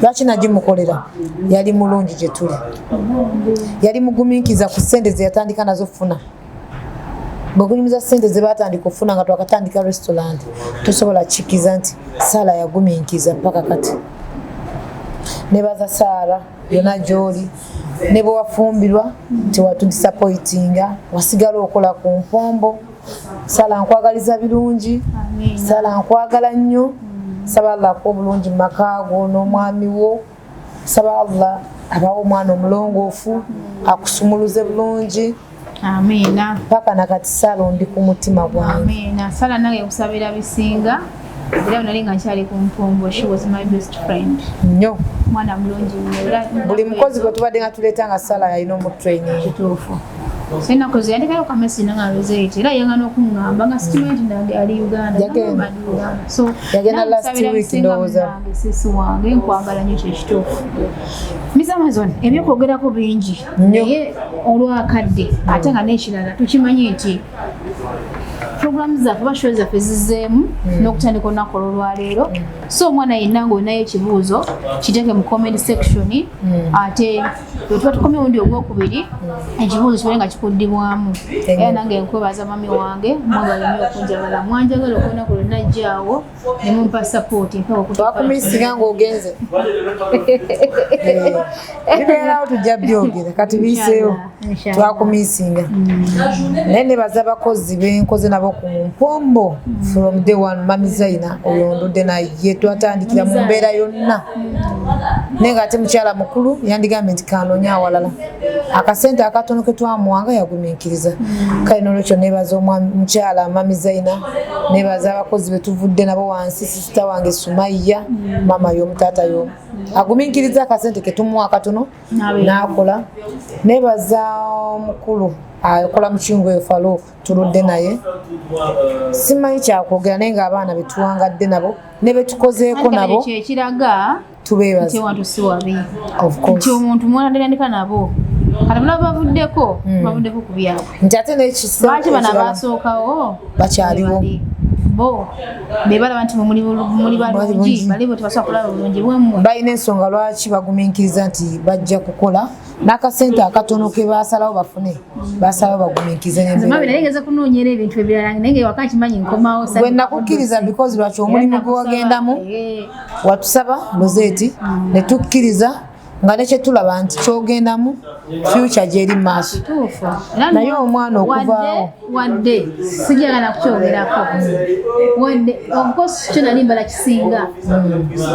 lwaki nagimukolera yali mulungi gye tuli yali mugumiikiza ku ssente ze yatandika nazo funa bwegunyumiza ssente ze batandika okufuna nga twakatandika restaurant tosobola kikiza nti saala yagumiikiza mpaka kati nebaza saala yona gy'oli ne bwe wafumbirwa tewatudisappointinga wasigala okola ku mpombo saala nkwagaliza birungi saala nkwagala nnyo saba Allah ko bulungi makaago n'omwami wo saba Allah abawo omwana omulongoofu akusumuluze bulungi amina paka nakati saala ndi ku mutima gwange amina saala nange kusabira bisinga era nali nga nkyali ku mpombo. She was my best friend nnyo mwana mulungi nnyo buli mukozi gwe tubadde nga tuleeta nga saala yalina omu training kituufu sena kozi yandikayo kamesi nanga Rozet era yangana okungamba nga sikimanyi nange ali Uganda so yagenda last week ndowooza sisi wange nkwagala nnyo kyo kituufu Miss Amazon ebyokwogerako bingi naye olwakadde ate nga n'ekirala tukimanyi nti programs zaffe oba show zaffe zizzeemu n'okutandika olunaku olwaleero so omwana yenna ng'olinayo ekibuuzo kiteeke mu comment section ate bwe tuba tukomye omundi ogwokubiri ekibuuzo kibale nga kikuddibwamu era nange nkwebaza mami wange mwagala nnyo okunjagala mwanjagala okunaku lwonna ajjaawo ne mumpa support twakumisiga ng'ogenze bibeerawo tujja byogera kati biiseewo twakumisinga naye nebaza abakozi benkoze nabo ku mpombo from day one mami Zaina oyo ndudde naye twatandikira mu mbeera yonna naye nga ate mukyala mukulu yandigambye nti kanoonya awalala akasente akatono ke twamuwanga yagumiikiriza kale n'olwekyo nebaza omukyala mami Zaina nebaza abakozi betuvudde nabo wansi sisita wange Sumaiya mama y'omu taata y'omu agumiikiriza akasente ke tumuwa akatono n'akola nebaza omukulu akola mu kiyungu eyo Farouk tuludde naye simanyi kyakwogera naye ng'abaana betuwangadde nabo ne betukozeeko nabo ekiraga tubeebaza nti wantu si wabi of course nti omuntu mwanadendandika nabo kati mulaba bavuddeko ku byabwe nti ate lwaki bana basookawo bakyaliwo bo bebalaba nti muli balungi balibo tebasobola kulaba bulungi bwemmwe balina ensonga lwaki bagumiikiriza nti bajja kukola n'akasente akatono ke basalawo bafune basalawo bagumiikirize nzemabi naye ngeza kunoonyera ebintu ebirala naye nga waka kimanyi nkomawo bwe nakukkiriza because lwaki omulimu gwe wagendamu watusaba Rozet ne tukkiriza nga nekye tulaba nti kyogendamu future gyeri maaso naye omwana okuvaawo wadde sijagala kukyogerako wadde of kyo nali mbala kisinga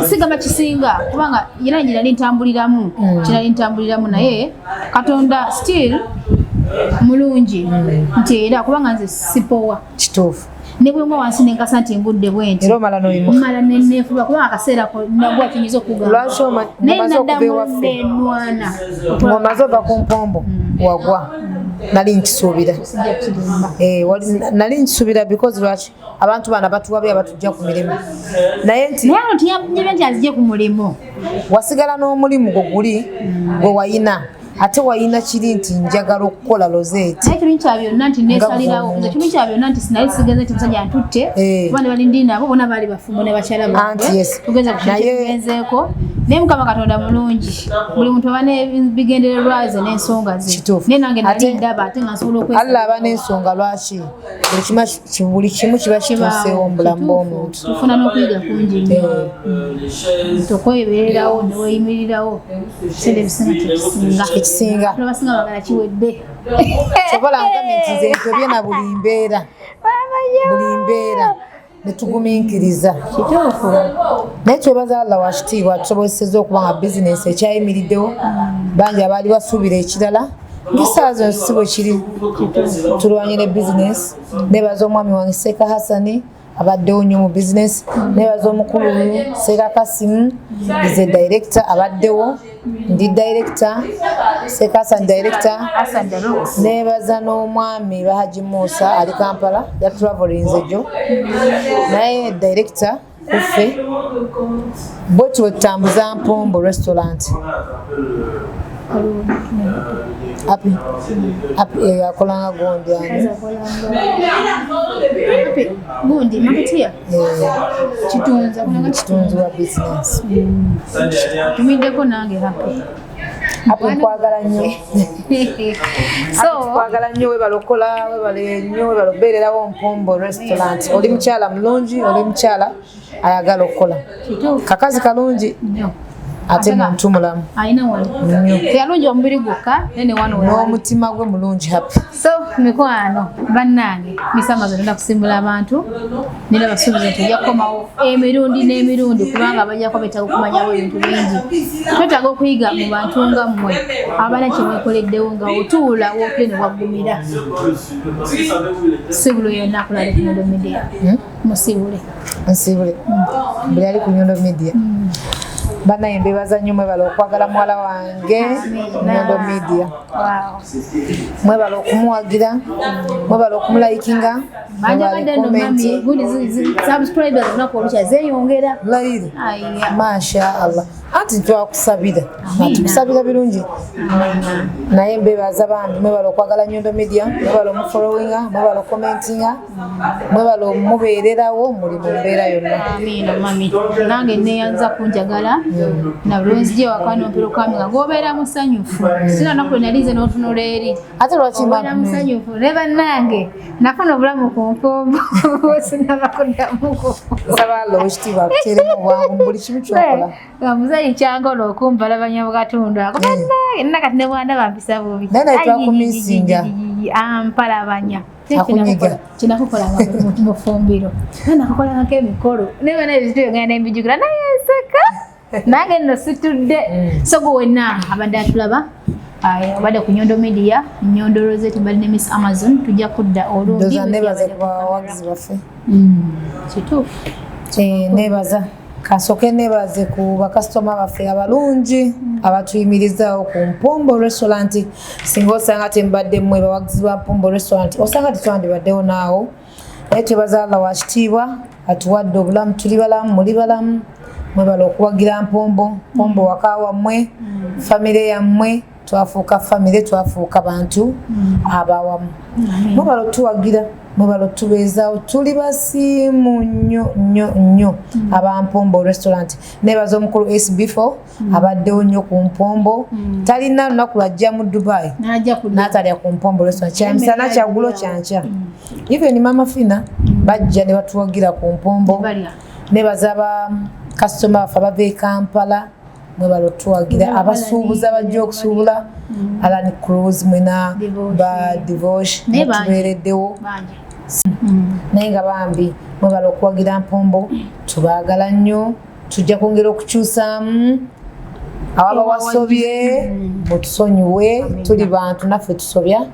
sigamba kisinga kubanga era nali ntambuliramu kinali ntambuliramu naye Katonda still mulungi nti era kubanga nze sipowa kituufu ne bwe mwa wansi nenkasa nti ngudde bwenti era omala n'oyimuka omala neneefuba kubanga akaseera nagwa kinyiza okugamba lwaki omaze okuva ewaffe nenwana ng'omaze ova ku mpombo wagwa nali nkisuubira nali nkisuubira because lwaki abantu bana batuwabye abatujja ku mirimu naye nti azije ku mulimu wasigala n'omulimu gwe guli gwe wayina ate wayina kiri nti njagala okukola Rozet naye kimu kya byonna nti neesalirawo nze kimu kya byonna nti sinali sigenze nti musajja ntutte kuba ne bali ndi nabo bona baali bafumbo ne bakyala bange tugeza kugenzeeko naye Mukama Katonda mulungi buli muntu aba n'ebigendererwa ze n'ensonga ze naye nange nali ndaba ate nga nsobola okwesa Allah aba n'ensonga lwaki buli kimu kiba kituuseewo mu bulamu bw'omuntu tufuna n'okuyiga kungi nnyo tokwebererawo ne weeyimirirawo ebiseera ebisinga ekisinga abasinga bagala kiwedde sobola ngambe nti nze ntobye na buli mbeera netugumiikiriza kituufu naye twebaza Allah wa kitiibwa tusobozesezza okuba nga bizinesi ekyayimiriddewo bangi abaali basuubira ekirala ngesaawa zino si bwe kiri tulwanye ne bizinesi nebaza omwami wange Seeka Hassani abaddewo nnyo mu bizinesi nebaza omukulu Seeka Kasimu nze director abaddewo ndi director Seeka Hassani director nebaza n'omwami Bahaji Musa ali Kampala ya travelinze jo naye director uffe bwetyo wetutambuza Mpombo restaurant akolanga gundi maketia kitunzi wa business tumiddeko nange happy nkwagala nnyo nkwagala nnyo webalokola webale nnyo webalobeererawo Mpombo restaurant oli mukyala mulungi oli mukyala ayagala okukola kakazi kalungi ate muntu mulamu teyalungi omubiri gwokka n'omutima gwe mulungi happy so mikwano bannange misama zonna kusimbula abantu nera basuubiza nti ojja kukomawo emirundi n'emirundi kubanga bajjako betaaga okumanyawo ebintu bingi twetaaga okuyiga mu bantu nga mmwe abana kyemwekoleddewo nga otuula wookire ne waggumira sibulo yonna akulale ku Nyondo Media musibule nsibule buli ali ku Nyondo Media banaye mbebaza nnyo mwebala okwagala muwala wange Nyondo Media mwebala okumuwagira mwebala okumulayikinga masha Allah anti twakusabira tukusabira birungi naye mbebaza bambi mwebala okwagala Nyondo Media mwebala omufollowinga mwebala okomentinga mwebala omubeererawo muli mu mbeera yonna nange neyanza kunjagala na bulungi waka n'ompero kami nga gobeera musanyufu sina naku nalize n'otunula eri ate lwaki gobeera musanyufu ne bannange nafuna obulamu ku Mpombo sinabakuddamuko nsaba Allah ekitiibwa akuteeremu obwangu buli kimu kyokola muzayi kyangola okumbala banyabakatundu ako bannange nna kati ne bwanda bampisa bubi naye twakumisinga ampalabanya akunyiga kinakukolanga mu fumbiro nakakolangako emikolo naye na ebintu byongenda embijjukira naye nseka nange nno situdde so gwe wenna abadde atulaba obadde ku Nyondo Media Nyondo Rozet mbali ne Miss Amazon tujja kudda olungi nebaza ku bawagizi baffe kituufu nebaza kasoke nebaze ku bakasitoma baffe abalungi abatuyimirizaawo ku Mpombo restaurant singa osanga tembadde mmwe bawagizi ba Mpombo restaurant osanga tetwandibaddewo naawo naye twebaza Allah wa kitiibwa atuwadde obulamu tuli balamu muli balamu mwebala okuwagira Mpombo waka wammwe famire yammwe twafuuka famire twafuuka bantu abawamu mwebala otuwagira mwebala otubeezaawo tuli basiimu nnyo aba Mpombo restaurant nebaza omukulu SB4 abaddewo nnyo ku Mpombo talina lunaku lwajja mu Dubai n'atalya ku Mpombo restaurant kyamisana kyaggulo kyankya even Mama Fina bajja ne batuwagira ku Mpombo nebaza aba kasitoma baffe abava e Kampala mwebala otuwagira abasuubuza bajja okusuubula Alan Cruz mwena ba Divorce tubeereddewo naye nga bambi mwebala okuwagira Mpombo tubaagala nnyo tujja kwongera okukyusaamu awaba wasobye mutusonyiwe tuli bantu naffe tusobya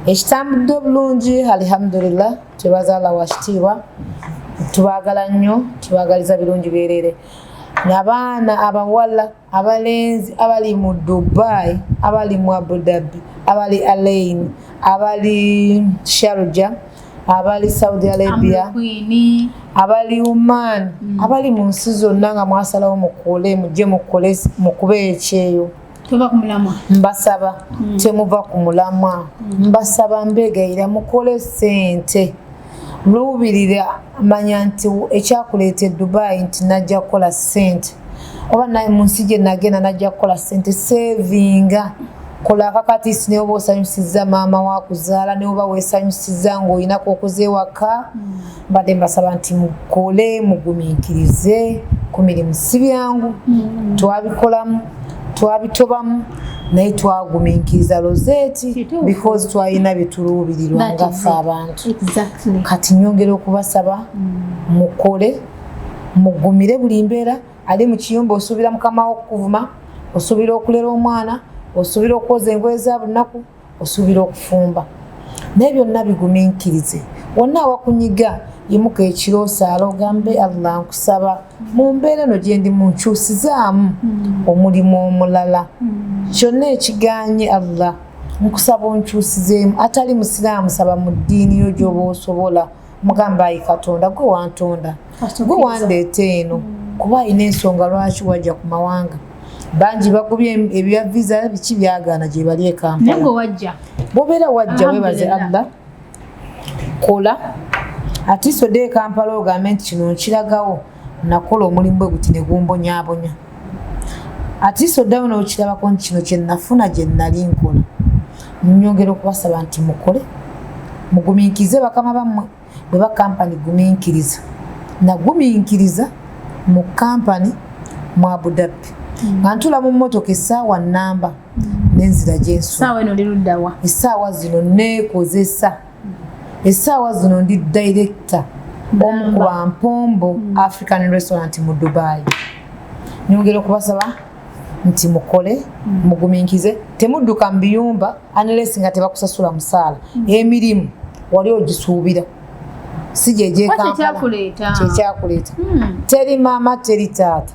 ekitambudde obulungi alhamdulillah twebaza Allah wa kitiibwa tubaagala nnyo tubaagaliza birungi byereere n'abaana abawala abalenzi abali mu Dubai, abali mu Abu Dhabi, abali Alain, abali Sharjah, abali Saudi Arabia, abali Oman, abali mu nsi zonna nga mwasalawo mukole mujje mukube ekyeyo. Mbasaba temuva ku mulamwa, mbasaba mbegayira mukole sente. Lubirira manya nti ekyakuleeta Dubai nti najja kukola sente. Oba naye mu nsi gye nagenda najja kukola sente, savinga. Kola akakatisi ne oba osanyusiza maama wakuzaala ne oba weesanyusiza ng'olinako okuzeewaka. Mbadde mbasaba nti mukole mugumiikirize ku mirimu si byangu. Twabikolamu, twabitobamu, naye twagumiikiriza Rozet because twalina bye tuluubirirwa nga ffe abantu. Kati nyongera okubasaba mukole, mugumire buli mbeera. Ali mu kiyumba osuubira mukama wo okuvuma, osuubira okulera omwana, osuubira okwoza engoye za bunaku, osuubira okufumba. Naye byonna bigumiikirize. Wonna awakunyiga yimuka ekiro osaala ogambe Allah nkusaba mu mbeera eno gye ndi munkyusizaamu omulimu omulala. Kyonna ekiganye Allah nkusaba onkyusizeemu. Atali musiraamu saba mu ddiini yo gy'oba osobola. Mugamba ayi Katonda gwe wantonda, gwe wandeeta eno kuba alina ensonga lwaki wajja ku mawanga. Bangi bagubye ebya visa biki byagaana gye bali e Kampala. Naye wajja bobeera wajja weebaze Allah. Kola ati sodde e Kampala ogambe nti kino nkiragawo nakola omulimu bwe guti ne gumbonyaabonya. Ati soddawo n'okirabako nti kino kye nafuna gye nali nkola. Nyongera okubasaba nti mukole mugumiikirize bakama bammwe. Bwe ba kampani gumiikiriza nagumiikiriza mu kampani mu Abu Dhabi. Ntula mu mmotoka essaawa nnamba n'enzira gy'ensula. Essaawa eno liruddawa? Essaawa zino neekozesa. Essaawa zino ndi director omu ku Bampombo African Restaurant mu Dubai. Nyongera okubasaba nti mukole mugumiikirize. Temudduka mu biyumba unless nga tebakusasula musaala. Emirimu wali ogisuubira. Si gye gye Kampala kyekyakuleeta. Teri maama teri taata.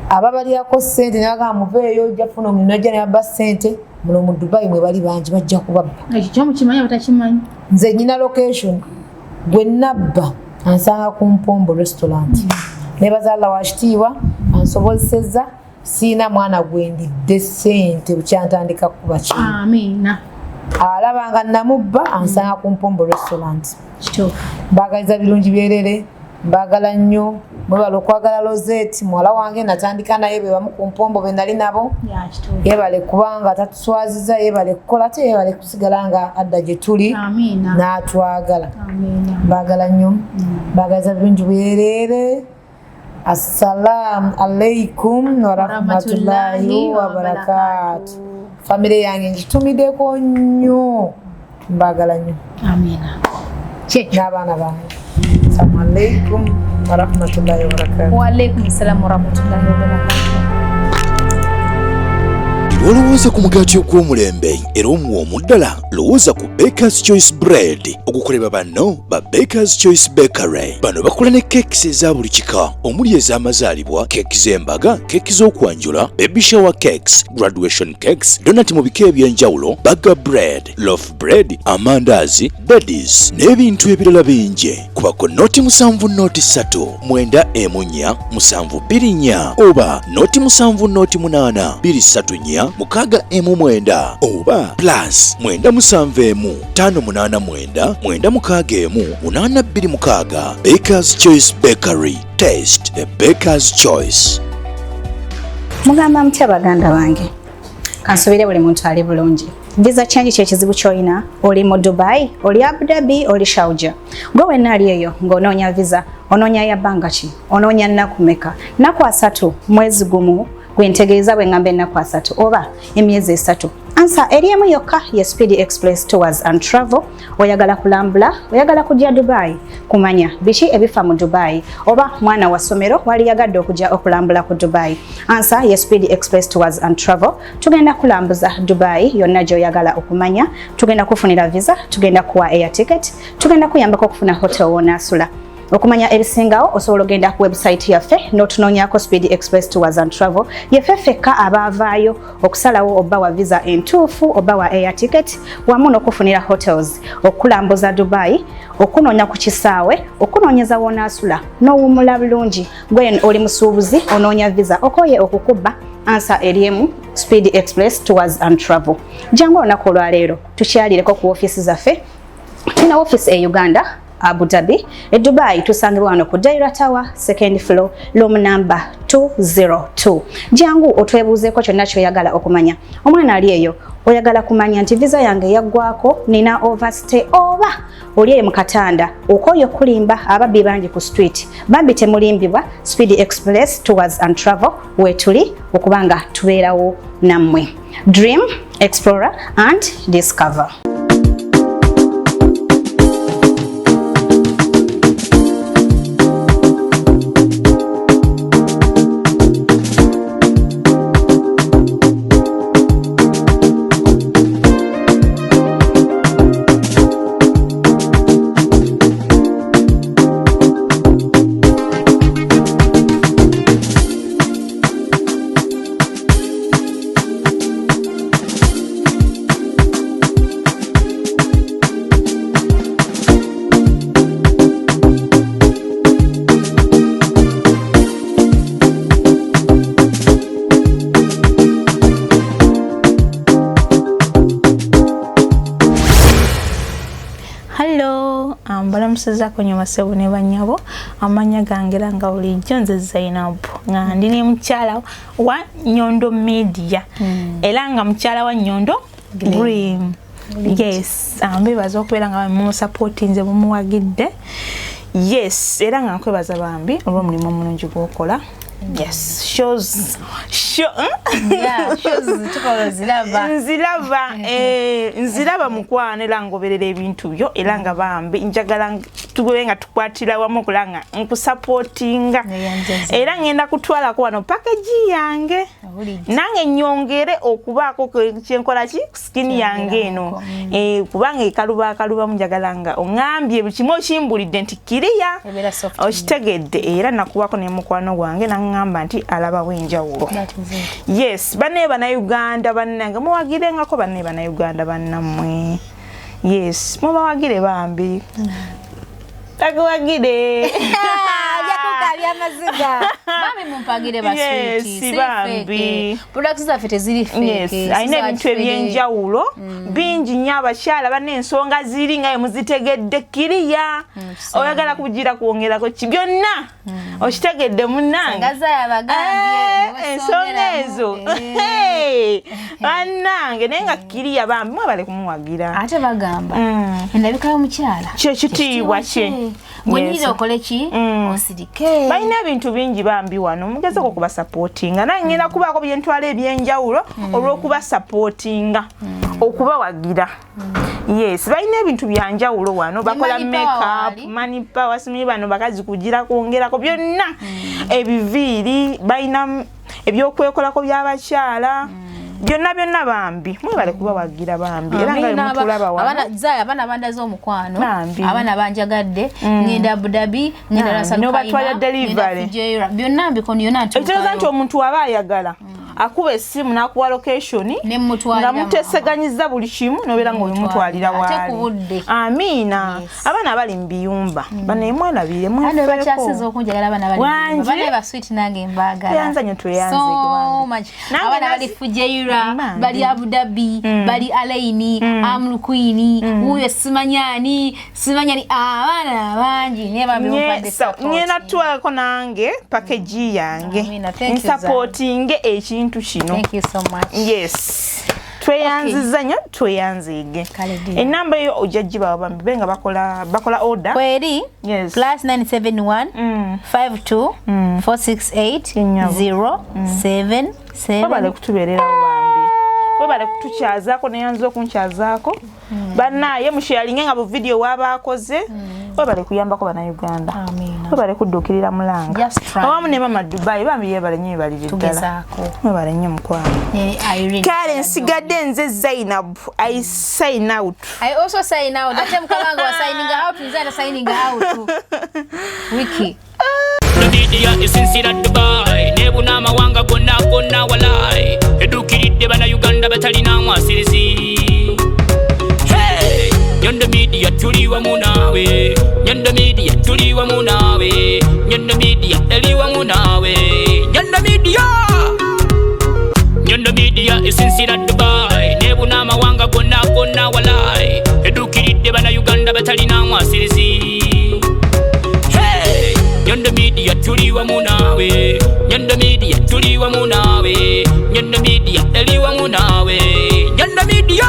Ababalyako ssente ne bagamba muveeyo ojja kufuna omulimu ojja ne babba ssente. Muno mu Dubai mwe bali bangi bajja kubabba. Ekyo mukimanyi batakimanyi? Nze nnyina location gwe nabba ansanga ku Mpombo Restaurant. Nebaza Allah wa kitiibwa ansobozesezza siina mwana gwendidde ssente bukyantandika kuba ki. Amiina. Alaba nga namubba ansanga ku Mpombo Restaurant. Mbagaliza birungi byerere, mbagala nnyo, mwebale okwagala Rozet, muwala wange natandika naye be bamu ku Mpombo be nali nabo. Yebale kubanga tatuswaziza, yebale kukola ate yebale kusigala nga adda gye tuli n'atwagala. Mbagala nnyo, mbagaliza birungi byerere. Assalamu alaikum wa rahmatullahi wa barakatuh. Family yange njitumiddeko nnyo, mbagala nnyo. Amiina. N'abaana bange. Assalamu alaikum wa rahmatullahi wa barakatuh. Wa alaikum assalam wa rahmatullahi wa barakatuh. Olowooza ku mugaati ogw'omulembe era omuwoomu ddala, lowooza ku Baker's Choice Bread okukolebwa banno ba Baker's Choice Bakery. Bano bakola ne keekisi eza buli kika omuli ez'amazaalibwa, keeki z'embaga, keeki z'okwanjula, baby shower cakes, graduation cakes, donati mu bika eby'enjawulo, burger bread, loaf bread, amandaazi, daddies n'ebintu ebirala bingi. Kubako noti 7 noti 3 9 emunya 7 2 oba noti 7 noti 8 2 mukaga emu 9 oba plus 9 emu 5 9 9 mukaga emu 8 2 mukaga. Baker's Choice Bakery. Taste the Baker's Choice. Mugamba mutya baganda bange, kansubire buli muntu ali bulungi. Visa change kyekizibu kyoyina, oli mu Dubai, oli Abu Dhabi, oli Sharjah. Gwe wenna ali eyo ng'onoonya visa, onoonya ya bbanga ki, onoonya nnaku mmeka? Nnaku 3 mwezi gumu gwentegeeza bwe ngambe nnaku 3 oba emyezi 3. Ansa eriemu yokka ye Speed Express Tours and Travel. Oyagala kulambula, oyagala kujja Dubai, kumanya biki ebifa mu Dubai, oba mwana wa somero wali yagadde okujja okulambula ku Dubai. Ansa ye Speed Express Tours and Travel. Tugenda kulambuza Dubai yonna gy'oyagala okumanya. Tugenda kufunira visa, tugenda kuwa air ticket, tugenda kuyambako okufuna hotel w'onaasula. Okumanya ebisingawo osobola ogenda ku website yaffe n'otunoonyako Speed Express Tours and Travel yaffe fekka abaavaayo okusalawo oba wa visa entuufu oba wa air ticket wamu n'okufunira hotels okulambuza Dubai okunoonya ku kisaawe okunoonyeza w'onaasula n'owummula bulungi gwe oli musuubuzi onoonya visa okoye okukuba ansa eriemu Speed Express Tours and Travel. Jangu olunaku olwaleero tukyalireko ku ofiisi zaffe. Tuna ofiisi e Uganda, Abu Dhabi, e Dubai tusangibwa wano ku Daira Tower, 2nd floor, room number 202. Jangu otwebuuzeeko kyonna ky'oyagala okumanya. Omwana ali eyo oyagala kumanya nti visa yange yaggwako nina overstay oba oli eyo mu katanda okoye kulimba ababbi bangi ku street bambi temulimbibwa. Speed Express Tours and Travel wetuli okubanga tubeerawo nammwe. Dream, explore and discover. Balamusiza kunyuma sebo ne banyabo amanya gangera nga bulijjo nze Zainab nga ndine mukyala wa Nyondo Media era nga mukyala wa Nyondo Dream. Yes, ambebaza okubeera nga mu support nze bumuwagidde. Yes, era nga nkwebaza bambi olw'omulimu omulungi gw'okola. Yes, shows yeah, shows tukolo nziraba mukwana era ngoberera ebintu byo era nga bambi njagala tugoyenga tukwatira wamu okulanga nkusupportinga era ngenda kutwalako wano package yange nange nyongere okubaako kyenkola ki skin yange eno kubanga ekaluba munjagala nga ongambye bikimu okimbulidde nti kiriya okitegedde era nakubako ne mukwano gwange ngamba nti alaba wenjawulo. Yes, bane bana Uganda bannange muwagirengako bane bana Uganda bannamwe. Yes, mubawagire bambi. Takuwagire. Yakukalya maziga. Mami mumpagire baswiti. Yes, bambi. Products zaffe teziri fake. Yes, ayina ebintu ebyenjawulo bingi nnyo abakyala bane ensonga ziri nga muzitegedde kiriya. Oyagala kugira kuwongerako ki byonna. Okitegedde munnange. Ngaza yabagambye ensonga ezo. Bannange naye nga kiriya bambi mwabale kumuwagira. Ate bagamba endabika y'omukyala kye kitiibwa kye. Bwennyira okole ki osirike. Balina ebintu bingi bambi wano mugezeko kuba supportinga nange ngenda kubaako byentwala ebyenjawulo olw'okuba supportinga okubawagira. Yes, balina ebintu byanjawulo wano bakola makeup, money power, simuli bano bakazi kugira kwongerako byonna ebiviiri balina ebyokwekolako by'abakyala byonna bambi mwebale kubawagira bambi era nga mutulaba wano abana bandaze omukwano abana banjagadde ngenda Abu Dhabi ngenda Rasul batwala delivery byonna mbikono yona nti ekyoza nti omuntu aba ayagala akuba essimu n'akuwa location nga muteseganyiza buli kimu nobeera nga omutwalira waali. Amiina. Abaana abali mu biyumba banemwelabire mwefeeko. Bakyasiza okunjagala abaana bali bali basweet nange mbaagala. Yanzanye tuyanze so much. Abaana bali Fujairah, bali Abu Dhabi, bali Alaini, Amru Queen, uyo simanyani abaana bangi ne bamyumpadde support. Ngena twako nange package yange. Supporting ekintu kino. Thank you so much. Yes. Tweyanziza nnyo tweyanzige. Enamba yo ojajiba bambi benga bakola order. Kweri? Yes. +971 52 468 077. Babale kutuberera bambi. Babale kutukyazaako neyanzo kunkyazako. Bannaye musharinge nga bu video wabakoze. webale kuyambako bannayuganda Amina. webale kuddukirira mulanga Just try. awamu ne mama Dubai bambi yebale nnyo ebalire ddala Tugezaako. webale nnyo mukwano kale nsigadde nze Zainab I sign out. I also sign out. Ate mukabanga wa signing out nze signing out. Wiki. The media is sincere Dubai. Nebuna mawanga gonna walai. Edukiridde bana Uganda batalina mwasirizi. Hey, Nyondo Media tuliwa munawe. Nyondo Media tuliwa munawe. Nyondo Media eliwa munawe. Nyondo Media. Nyondo Media is sincere Dubai. Nebuna mawanga gonna walai. Edukiridde bana Uganda batalina mwasirizi. Nyondo Media tuliwa munawe. Nyondo Media tuliwa munawe. Nyondo Media eliwa munawe. Nyondo Media.